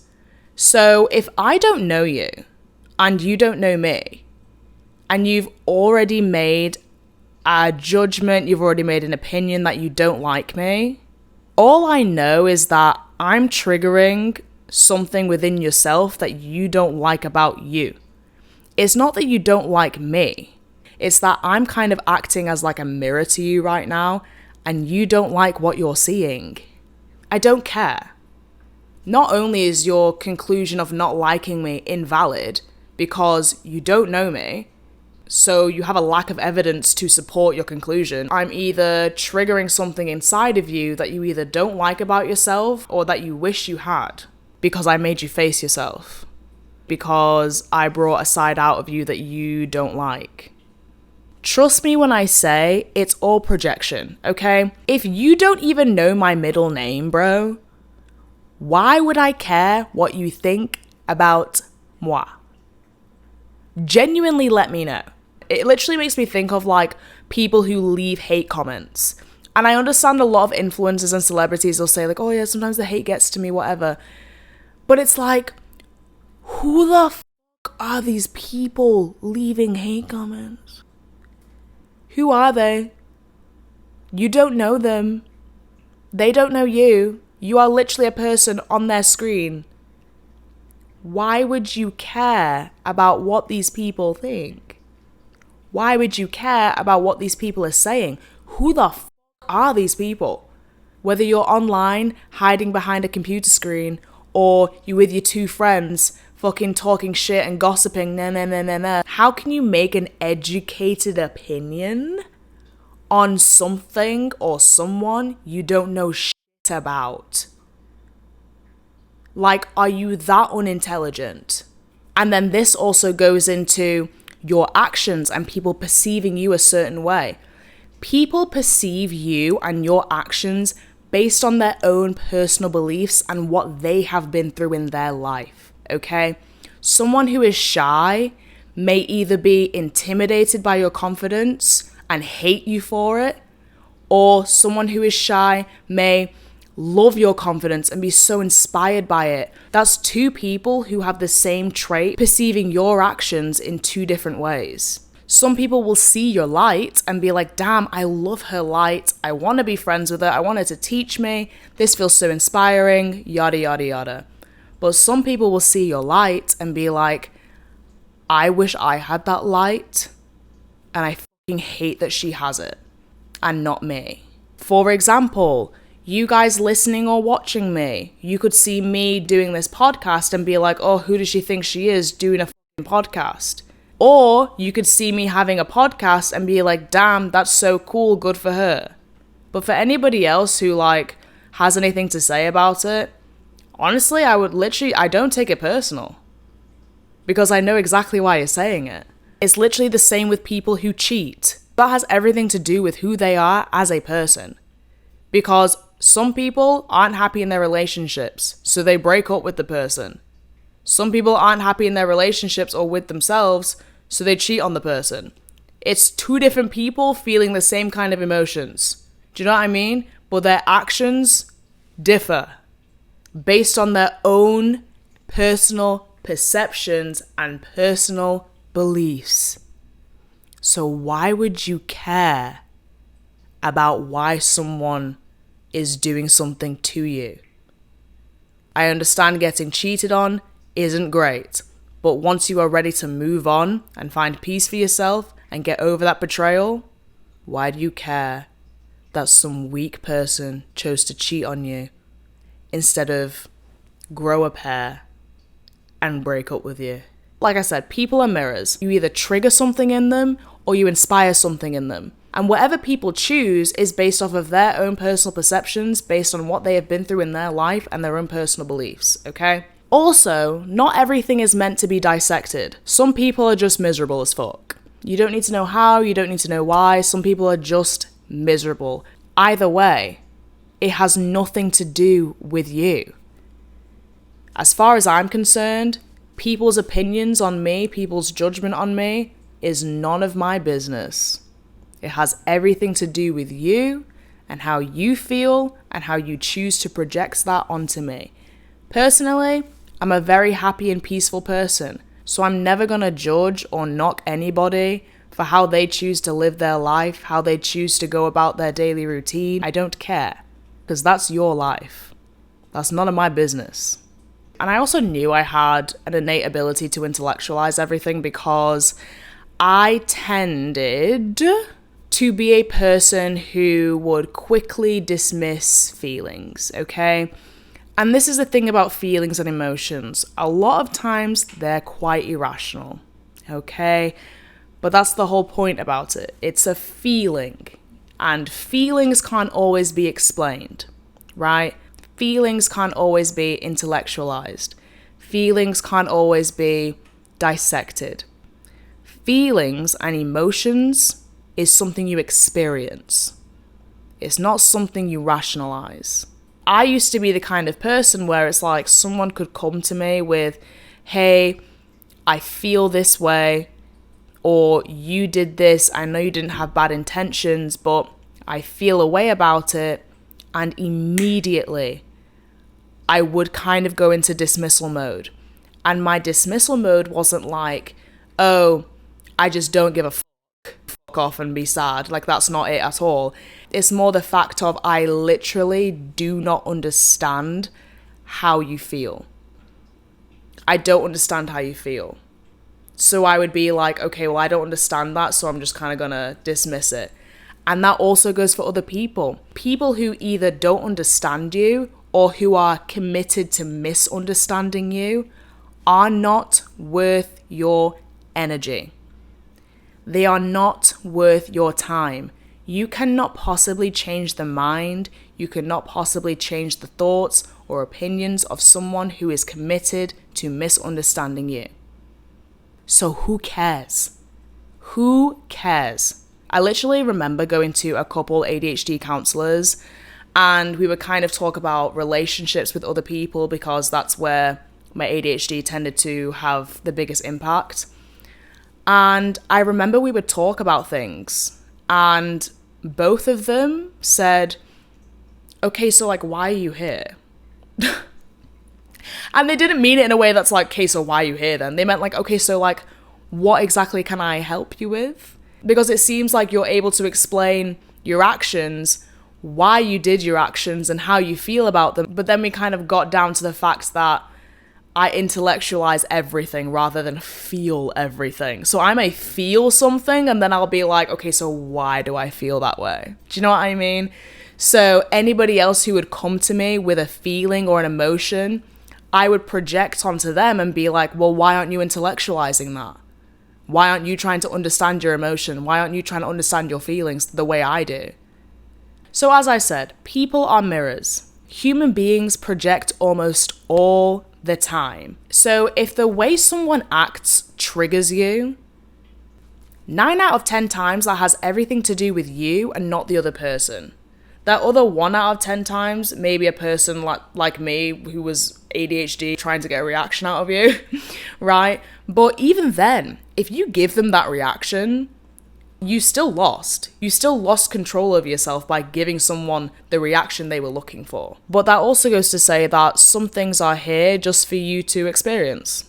So if I don't know you and you don't know me and you've already made a judgment, you've already made an opinion that you don't like me, all I know is that I'm triggering something within yourself that you don't like about you. It's not that you don't like me. It's that I'm kind of acting as like a mirror to you right now and you don't like what you're seeing. I don't care. Not only is your conclusion of not liking me invalid because you don't know me, so you have a lack of evidence to support your conclusion, I'm either triggering something inside of you that you either don't like about yourself or that you wish you had because I made you face yourself, because I brought a side out of you that you don't like. Trust me when I say it's all projection, okay? If you don't even know my middle name, bro, why would I care what you think about moi? Genuinely let me know. It literally makes me think of people who leave hate comments. And I understand a lot of influencers and celebrities will say oh yeah, sometimes the hate gets to me, whatever. But it's who the fuck are these people leaving hate comments? Who are they? You don't know them. They don't know you. You are literally a person on their screen. Why would you care about what these people think? Why would you care about what these people are saying? Who the fuck are these people? Whether you're online, hiding behind a computer screen, or you're with your two friends, fucking talking shit and gossiping, nah. How can you make an educated opinion on something or someone you don't know shit about? Like, are you that unintelligent? And then this also goes into your actions and people perceiving you a certain way. People perceive you and your actions based on their own personal beliefs and what they have been through in their life, okay? Someone who is shy may either be intimidated by your confidence and hate you for it, or someone who is shy may love your confidence and be so inspired by it. That's two people who have the same trait perceiving your actions in two different ways. Some people will see your light and be like, damn, I love her light. I want to be friends with her. I want her to teach me. This feels so inspiring, yada, yada, yada. But some people will see your light and be like, I wish I had that light and I fucking hate that she has it and not me. For example, you guys listening or watching me, you could see me doing this podcast and be like, oh, who does she think she is doing a fucking podcast? Or you could see me having a podcast and be like, damn, that's so cool, good for her. But for anybody else who like has anything to say about it, honestly, I don't take it personal. Because I know exactly why you're saying it. It's literally the same with people who cheat. That has everything to do with who they are as a person. Because some people aren't happy in their relationships, so they break up with the person. Some people aren't happy in their relationships or with themselves, so they cheat on the person. It's two different people feeling the same kind of emotions. Do you know what I mean? But their actions differ based on their own personal perceptions and personal beliefs. So why would you care about why someone is doing something to you? I understand getting cheated on isn't great, but once you are ready to move on and find peace for yourself and get over that betrayal, why do you care that some weak person chose to cheat on you instead of grow a pair and break up with you? Like I said, people are mirrors. You either trigger something in them or you inspire something in them. And whatever people choose is based off of their own personal perceptions, based on what they have been through in their life and their own personal beliefs, okay? Also, not everything is meant to be dissected. Some people are just miserable as fuck. You don't need to know how, you don't need to know why. Some people are just miserable. Either way, it has nothing to do with you. As far as I'm concerned, people's opinions on me, people's judgment on me, is none of my business. It has everything to do with you and how you feel and how you choose to project that onto me. Personally, I'm a very happy and peaceful person, so I'm never going to judge or knock anybody for how they choose to live their life, how they choose to go about their daily routine. I don't care, because that's your life. That's none of my business. And I also knew I had an innate ability to intellectualize everything because I tended to be a person who would quickly dismiss feelings, okay? And this is the thing about feelings and emotions. A lot of times they're quite irrational, okay? But that's the whole point about it. It's a feeling, and feelings can't always be explained, right? Feelings can't always be intellectualized. Feelings can't always be dissected. Feelings and emotions is something you experience. It's not something you rationalize. I used to be the kind of person where it's like someone could come to me with, hey, I feel this way, or you did this, I know you didn't have bad intentions, but I feel a way about it, and immediately I would kind of go into dismissal mode. And my dismissal mode wasn't like, oh, I just don't give a fuck off and be sad. Like, that's not it at all. It's more the fact of I literally do not understand how you feel. I don't understand how you feel. So I would be like, okay, well, I don't understand that, so I'm just kind of gonna dismiss it. And that also goes for other people. People who either don't understand you or who are committed to misunderstanding you are not worth your energy. They are not worth your time. You cannot possibly change the mind. You cannot possibly change the thoughts or opinions of someone who is committed to misunderstanding you. So who cares? Who cares? I literally remember going to a couple ADHD counselors, and we would kind of talk about relationships with other people because that's where my ADHD tended to have the biggest impact. And I remember we would talk about things, and both of them said, okay, so like, why are you here? And they didn't mean it in a way that's like, okay, so why are you here then? They meant like, okay, so like, what exactly can I help you with? Because it seems like you're able to explain your actions, why you did your actions and how you feel about them. But then we kind of got down to the fact that I intellectualize everything rather than feel everything. So I may feel something and then I'll be like, okay, so why do I feel that way? Do you know what I mean? So anybody else who would come to me with a feeling or an emotion, I would project onto them and be like, well, why aren't you intellectualizing that? Why aren't you trying to understand your emotion? Why aren't you trying to understand your feelings the way I do? So as I said, people are mirrors. Human beings project almost all the time. So if the way someone acts triggers you, 9 out of 10 times that has everything to do with you and not the other person. That other 1 out of 10 times, maybe a person like me who was ADHD trying to get a reaction out of you, right? But even then, if you give them that reaction, you still lost. You still lost control over yourself by giving someone the reaction they were looking for. But that also goes to say that some things are here just for you to experience.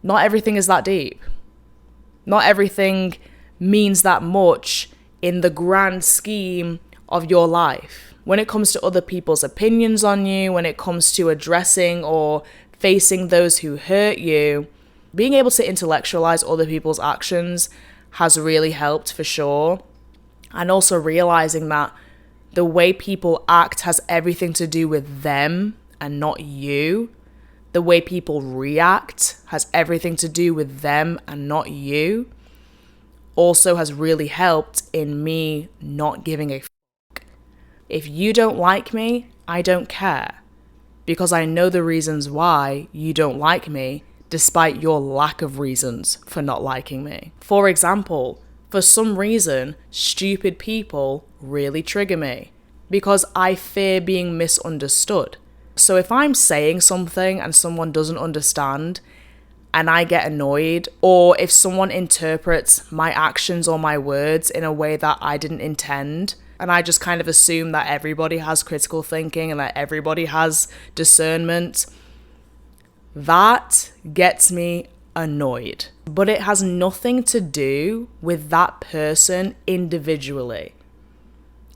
Not everything is that deep. Not everything means that much in the grand scheme of your life. When it comes to other people's opinions on you, when it comes to addressing or facing those who hurt you, being able to intellectualize other people's actions has really helped for sure. And also realizing that the way people act has everything to do with them and not you. The way people react has everything to do with them and not you. Also has really helped in me not giving a fuck. If you don't like me, I don't care. Because I know the reasons why you don't like me, despite your lack of reasons for not liking me. For example, for some reason, stupid people really trigger me because I fear being misunderstood. So if I'm saying something and someone doesn't understand and I get annoyed, or if someone interprets my actions or my words in a way that I didn't intend, and I just kind of assume that everybody has critical thinking and that everybody has discernment, that gets me annoyed. But it has nothing to do with that person individually.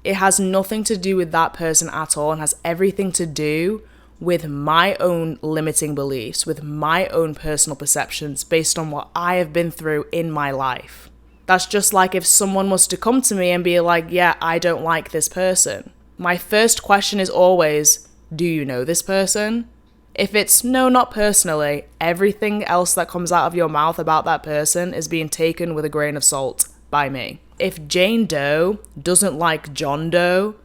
It has nothing to do with that person at all and has everything to do with my own limiting beliefs, with my own personal perceptions based on what I have been through in my life. That's just like if someone was to come to me and be like, yeah, I don't like this person. My first question is always, do you know this person? If it's no, not personally, everything else that comes out of your mouth about that person is being taken with a grain of salt by me. If Jane Doe doesn't like John Doe,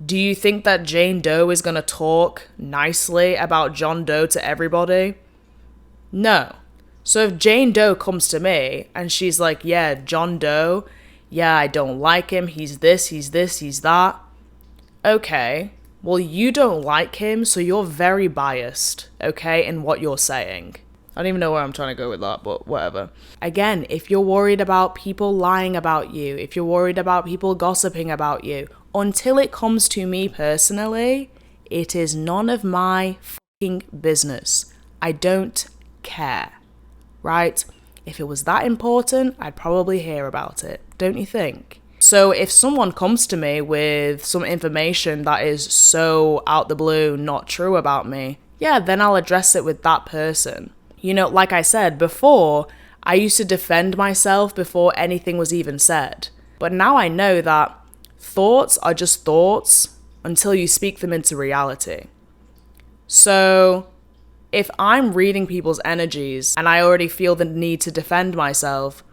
do you think that Jane Doe is going to talk nicely about John Doe to everybody? No. So if Jane Doe comes to me and she's like, yeah, John Doe, yeah, I don't like him, he's this, he's that. Okay, well, you don't like him, so you're very biased, okay, in what you're saying. I don't even know where I'm trying to go with that, but whatever. Again, if you're worried about people lying about you, if you're worried about people gossiping about you, until it comes to me personally, it is none of my fucking business. I don't care, right? If it was that important, I'd probably hear about it, don't you think? So if someone comes to me with some information that is so out the blue, not true about me, yeah, then I'll address it with that person. You know, like I said before, I used to defend myself before anything was even said. But now I know that thoughts are just thoughts until you speak them into reality. So If I'm reading people's energies and I already feel the need to defend myself,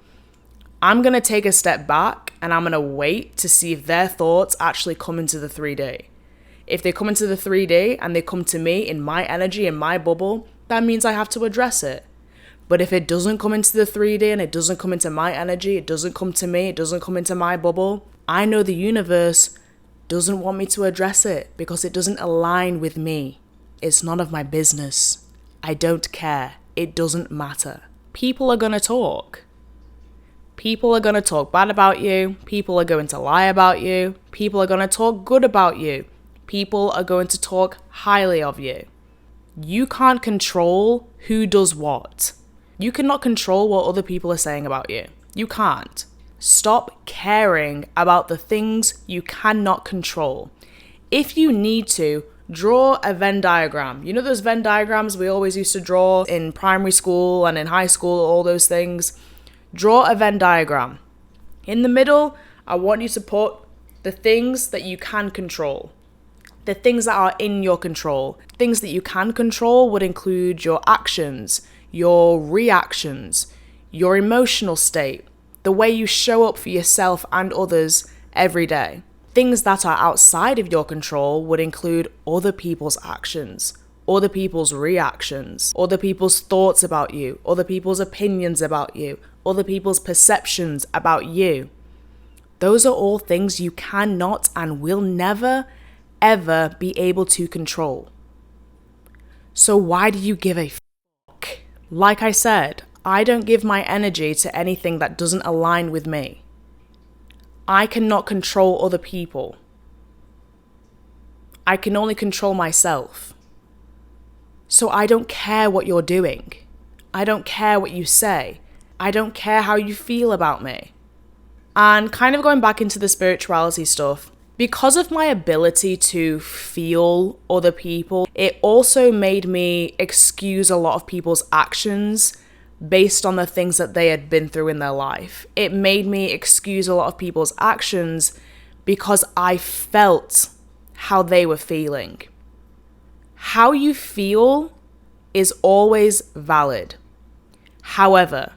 I'm going to take a step back and I'm going to wait to see if their thoughts actually come into the 3D. If they come into the 3D and they come to me in my energy, in my bubble, that means I have to address it. But if it doesn't come into the 3D and it doesn't come into my energy, it doesn't come to me, it doesn't come into my bubble, I know the universe doesn't want me to address it because it doesn't align with me. It's none of my business. I don't care. It doesn't matter. People are going to talk. People are going to talk bad about you. People are going to lie about you. People are going to talk good about you. People are going to talk highly of you. You can't control who does what. You cannot control what other people are saying about you. You can't. Stop caring about the things you cannot control. If you need to, draw a Venn diagram. You know those Venn diagrams we always used to draw in primary school and in high school, all those things? Draw a Venn diagram. In the middle, I want you to put the things that you can control. The things that are in your control. Things that you can control would include your actions, your reactions, your emotional state, the way you show up for yourself and others every day. Things that are outside of your control would include other people's actions, other people's reactions, other people's thoughts about you, other people's opinions about you, other people's perceptions about you. Those are all things you cannot and will never, ever be able to control. So why do you give a fuck? Like I said, I don't give my energy to anything that doesn't align with me. I cannot control other people. I can only control myself. So I don't care what you're doing. I don't care what you say. I don't care how you feel about me. And kind of going back into the spirituality stuff, because of my ability to feel other people, it also made me excuse a lot of people's actions based on the things that they had been through in their life. It made me excuse a lot of people's actions because I felt how they were feeling. How you feel is always valid. However,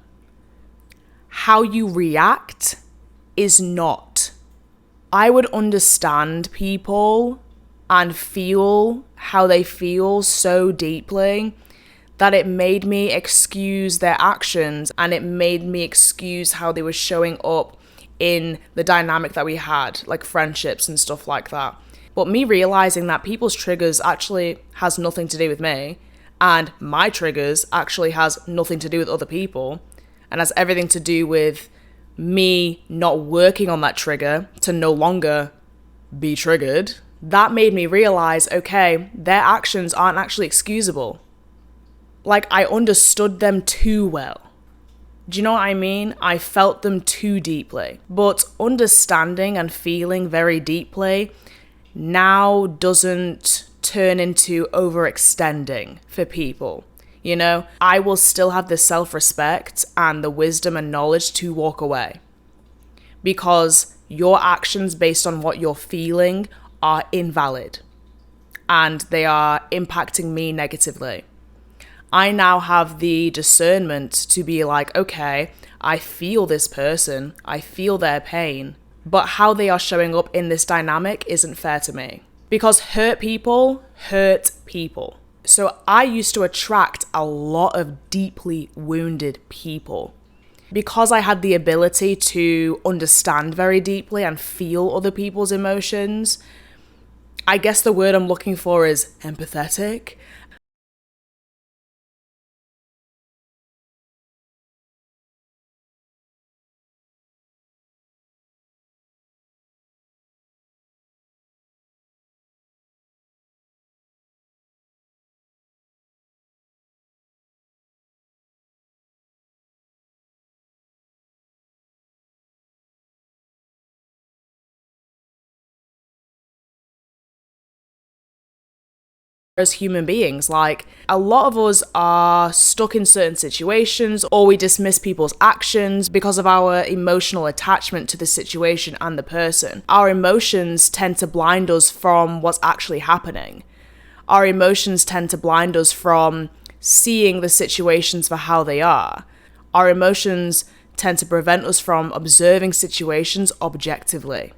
how you react is not. I would understand people and feel how they feel so deeply that it made me excuse their actions and it made me excuse how they were showing up in the dynamic that we had, like friendships and stuff like that. But me realizing that people's triggers actually has nothing to do with me, and my triggers actually has nothing to do with other people, and has everything to do with me not working on that trigger to no longer be triggered, that made me realize, okay, their actions aren't actually excusable. Like, I understood them too well. Do you know what I mean? I felt them too deeply. But understanding and feeling very deeply now doesn't turn into overextending for people. You know, I will still have the self-respect and the wisdom and knowledge to walk away. Because your actions based on what you're feeling are invalid. And they are impacting me negatively. I now have the discernment to be like, okay, I feel this person, I feel their pain, but how they are showing up in this dynamic isn't fair to me. Because hurt people hurt people. So I used to attract a lot of deeply wounded people. Because I had the ability to understand very deeply and feel other people's emotions, I guess the word I'm looking for is empathetic. As human beings, like, a lot of us are stuck in certain situations, or we dismiss people's actions because of our emotional attachment to the situation and the person. Our emotions tend to blind us from what's actually happening. Our emotions tend to blind us from seeing the situations for how they are. Our emotions tend to prevent us from observing situations objectively.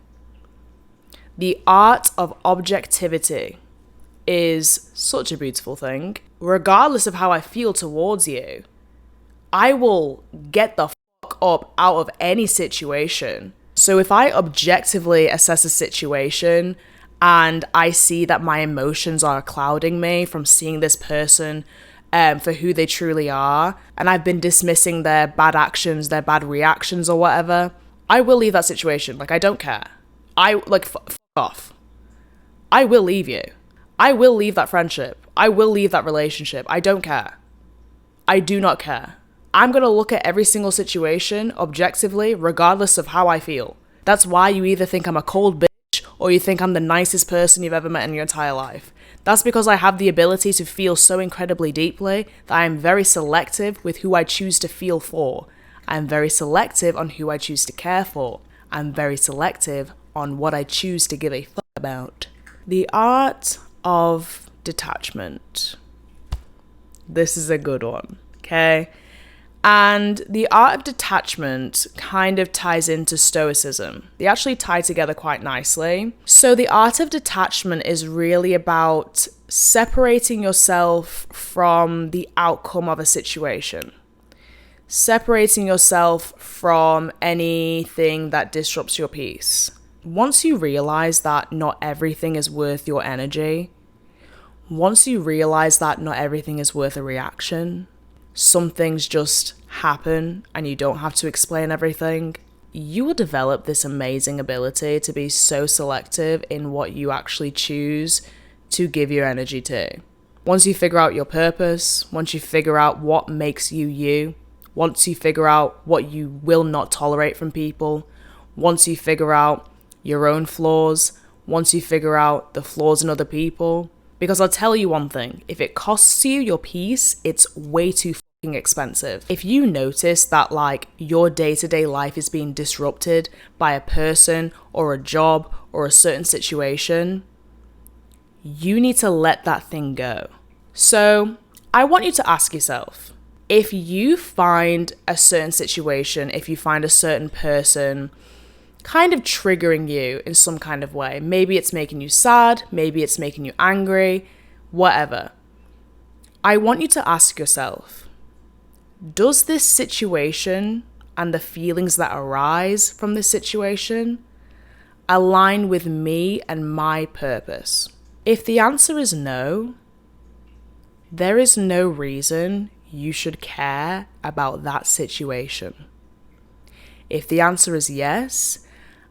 The art of objectivity is such a beautiful thing. Regardless of how I feel towards you, I will get the fuck up out of any situation. So if I objectively assess a situation and I see that my emotions are clouding me from seeing this person for who they truly are, and I've been dismissing their bad actions, their bad reactions or whatever, I will leave that situation. Like, I don't care. Fuck off. I will leave you. I will leave that friendship. I will leave that relationship. I don't care. I do not care. I'm going to look at every single situation objectively, regardless of how I feel. That's why you either think I'm a cold bitch or you think I'm the nicest person you've ever met in your entire life. That's because I have the ability to feel so incredibly deeply that I am very selective with who I choose to feel for. I'm very selective on who I choose to care for. I'm very selective on what I choose to give a fuck about. The art of detachment. This is a good one, okay? And the art of detachment kind of ties into stoicism. They actually tie together quite nicely. So the art of detachment is really about separating yourself from the outcome of a situation. Separating yourself from anything that disrupts your peace. Once you realize that not everything is worth your energy, once you realize that not everything is worth a reaction, some things just happen and you don't have to explain everything, you will develop this amazing ability to be so selective in what you actually choose to give your energy to. Once you figure out your purpose, once you figure out what makes you you, once you figure out what you will not tolerate from people, once you figure out your own flaws, once you figure out the flaws in other people, because I'll tell you one thing, if it costs you your peace, it's way too fucking expensive. If you notice that like your day-to-day life is being disrupted by a person or a job or a certain situation, you need to let that thing go. So I want you to ask yourself, if you find a certain situation, if you find a certain person kind of triggering you in some kind of way, maybe it's making you sad, maybe it's making you angry, whatever, I want you to ask yourself, does this situation and the feelings that arise from this situation align with me and my purpose? If the answer is no, there is no reason you should care about that situation. If the answer is yes,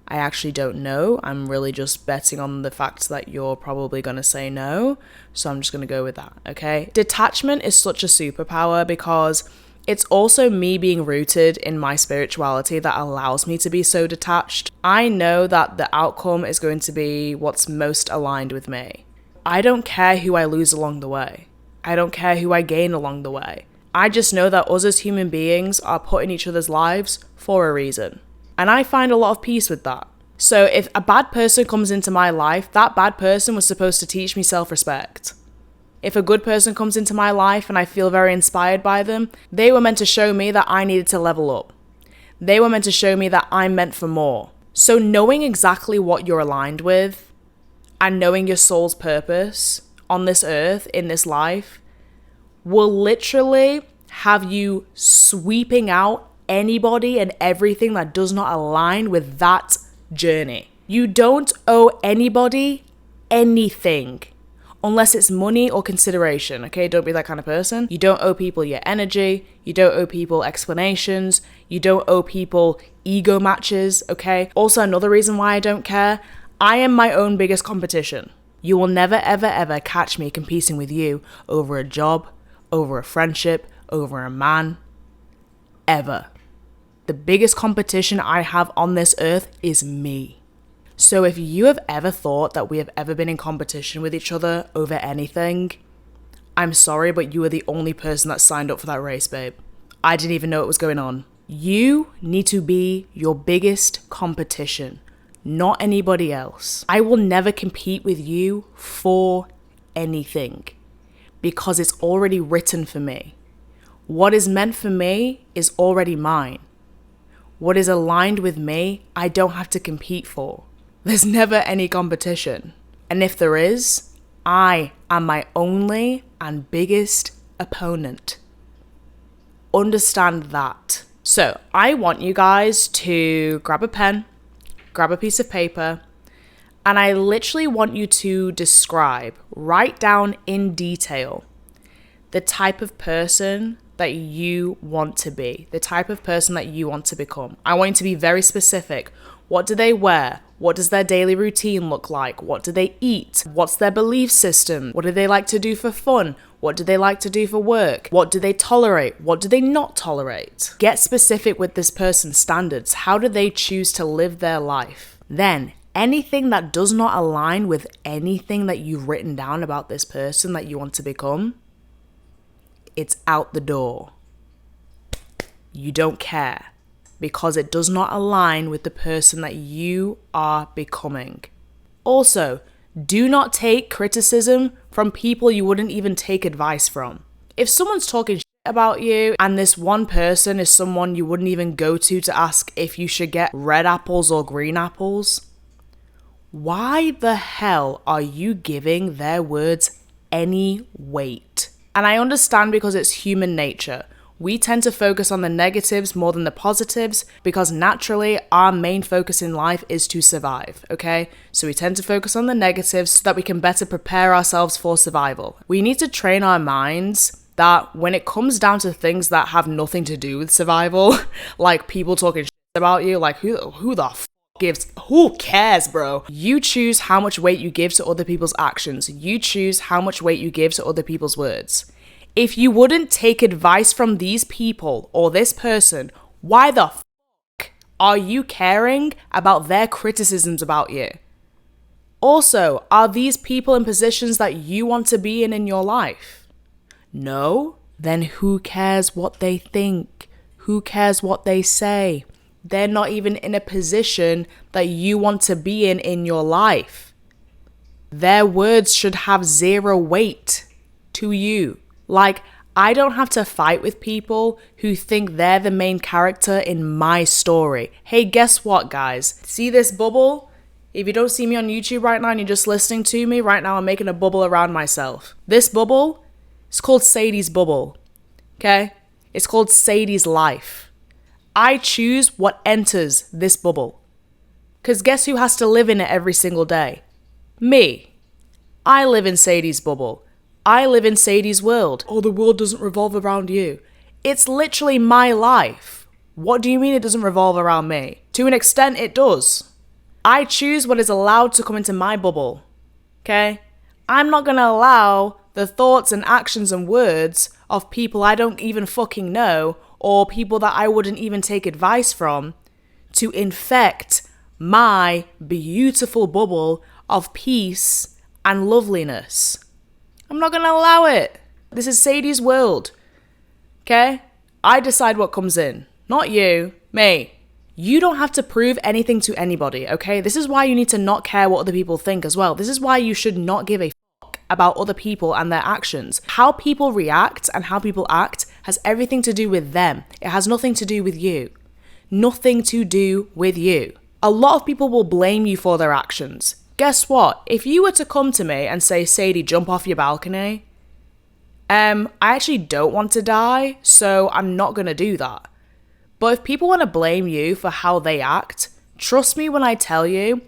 I actually don't know. I'm really just betting on the fact that you're probably going to say no. So I'm just going to go with that, okay? Detachment is such a superpower because it's also me being rooted in my spirituality that allows me to be so detached. I know that the outcome is going to be what's most aligned with me. I don't care who I lose along the way. I don't care who I gain along the way. I just know that us as human beings are put in each other's lives for a reason. And I find a lot of peace with that. So if a bad person comes into my life, that bad person was supposed to teach me self-respect. If a good person comes into my life and I feel very inspired by them, they were meant to show me that I needed to level up. They were meant to show me that I'm meant for more. So knowing exactly what you're aligned with and knowing your soul's purpose on this earth, in this life, will literally have you sweeping out anybody and everything that does not align with that journey. You don't owe anybody anything unless it's money or consideration, okay? Don't be that kind of person. You don't owe people your energy. You don't owe people explanations. You don't owe people ego matches, okay? Also, another reason why I don't care, I am my own biggest competition. You will never, ever, ever catch me competing with you over a job, over a friendship, over a man, ever. The biggest competition I have on this earth is me. So if you have ever thought that we have ever been in competition with each other over anything, I'm sorry, but you are the only person that signed up for that race, babe. I didn't even know what was going on. You need to be your biggest competition, not anybody else. I will never compete with you for anything because it's already written for me. What is meant for me is already mine. What is aligned with me, I don't have to compete for. There's never any competition. And if there is, I am my only and biggest opponent. Understand that. So I want you guys to grab a pen, grab a piece of paper, and I literally want you to describe, write down in detail, the type of person that you want to be, the type of person that you want to become. I want you to be very specific. What do they wear? What does their daily routine look like? What do they eat? What's their belief system? What do they like to do for fun? What do they like to do for work? What do they tolerate? What do they not tolerate? Get specific with this person's standards. How do they choose to live their life? Then, anything that does not align with anything that you've written down about this person that you want to become, it's out the door. You don't care because it does not align with the person that you are becoming. Also, do not take criticism from people you wouldn't even take advice from. If someone's talking shit about you and this one person is someone you wouldn't even go to ask if you should get red apples or green apples, why the hell are you giving their words any weight? And I understand because it's human nature. We tend to focus on the negatives more than the positives because naturally our main focus in life is to survive, okay? So we tend to focus on the negatives so that we can better prepare ourselves for survival. We need to train our minds that when it comes down to things that have nothing to do with survival, like people talking shit about you, like who the who cares, bro? You choose how much weight you give to other people's actions. You choose how much weight you give to other people's words. If you wouldn't take advice from these people or this person, why the fuck are you caring about their criticisms about you? Also, are these people in positions that you want to be in your life? No? Then who cares what they think? Who cares what they say? They're not even in a position that you want to be in your life. Their words should have zero weight to you. Like, I don't have to fight with people who think they're the main character in my story. Hey, guess what, guys? See this bubble? If you don't see me on YouTube right now and you're just listening to me, right now I'm making a bubble around myself. This bubble is called Sadie's bubble, okay? It's called Sadie's life. I choose what enters this bubble. Because guess who has to live in it every single day? Me. I live in Sadie's bubble. I live in Sadie's world. Oh, the world doesn't revolve around you. It's literally my life. What do you mean it doesn't revolve around me? To an extent, it does. I choose what is allowed to come into my bubble. Okay? I'm not going to allow the thoughts and actions and words of people I don't even fucking know or people that I wouldn't even take advice from to infect my beautiful bubble of peace and loveliness. I'm not going to allow it. This is Sadie's world. Okay? I decide what comes in. Not you. Me. You don't have to prove anything to anybody, okay? This is why you need to not care what other people think as well. This is why you should not give a fuck about other people and their actions. How people react and how people act has everything to do with them. It has nothing to do with you. Nothing to do with you. A lot of people will blame you for their actions. Guess what? If you were to come to me and say, Sadie, jump off your balcony, I actually don't want to die, so I'm not going to do that. But if people want to blame you for how they act, trust me when I tell you,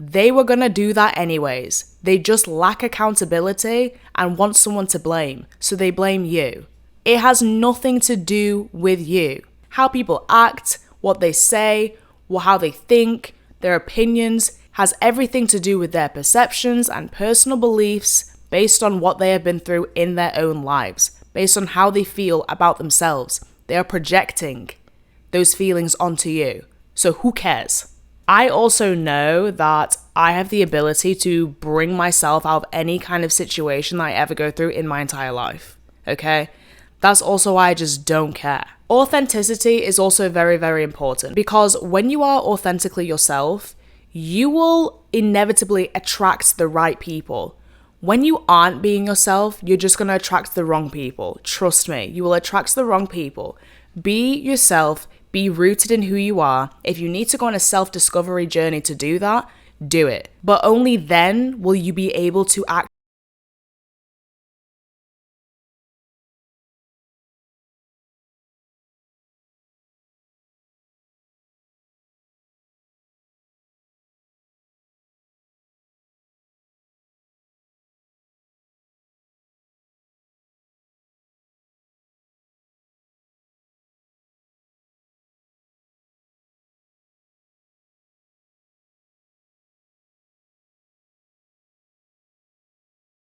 they were going to do that anyways. They just lack accountability and want someone to blame, so they blame you. It has nothing to do with you. How people act, what they say, how they think, their opinions, has everything to do with their perceptions and personal beliefs based on what they have been through in their own lives, based on how they feel about themselves. They are projecting those feelings onto you. So who cares? I also know that I have the ability to bring myself out of any kind of situation that I ever go through in my entire life. Okay? That's also why I just don't care. Authenticity is also very, very important because when you are authentically yourself, you will inevitably attract the right people. When you aren't being yourself, you're just going to attract the wrong people. Trust me, you will attract the wrong people. Be yourself, be rooted in who you are. If you need to go on a self-discovery journey to do that, do it. But only then will you be able to act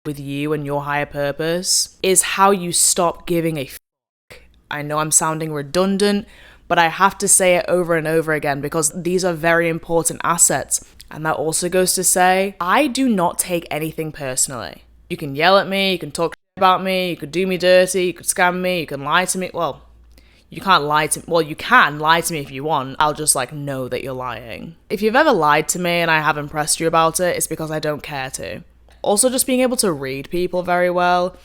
with you and your higher purpose is how you stop giving a fuck. I know I'm sounding redundant, but I have to say it over and over again because these are very important assets. And that also goes to say, I do not take anything personally. You can yell at me, you can talk about me, you could do me dirty, you could scam me, you can lie to me. Well, you can't lie to me. Well, you can lie to me if you want. I'll just know that you're lying. If you've ever lied to me and I haven't pressed you about it, it's because I don't care to. Also, just being able to read people very well,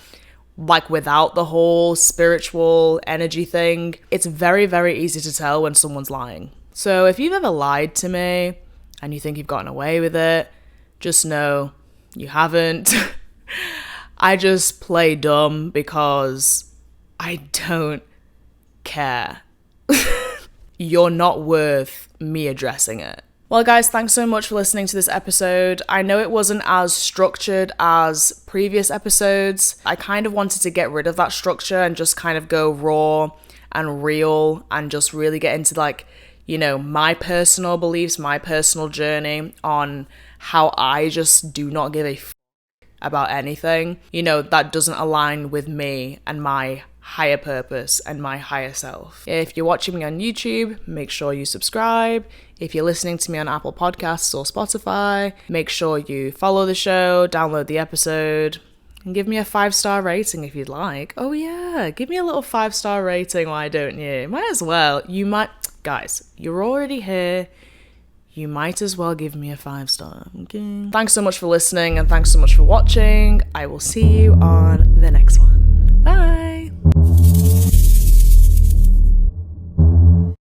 without the whole spiritual energy thing, it's very, very easy to tell when someone's lying. So if you've ever lied to me and you think you've gotten away with it, just know you haven't. I just play dumb because I don't care. You're not worth me addressing it. Well, guys, thanks so much for listening to this episode. I know it wasn't as structured as previous episodes. I kind of wanted to get rid of that structure and just kind of go raw and real and just really get into my personal beliefs, my personal journey on how I just do not give a about anything, that doesn't align with me and my higher purpose and my higher self. If you're watching me on YouTube, make sure you subscribe. If you're listening to me on Apple Podcasts or Spotify, make sure you follow the show, download the episode, and give me a 5-star rating if you'd like. Oh yeah, give me a little 5-star rating, why don't you? Might as well. Guys, you're already here. You might as well give me a 5-star, okay? Thanks so much for listening and thanks so much for watching. I will see you on the next one. Bye!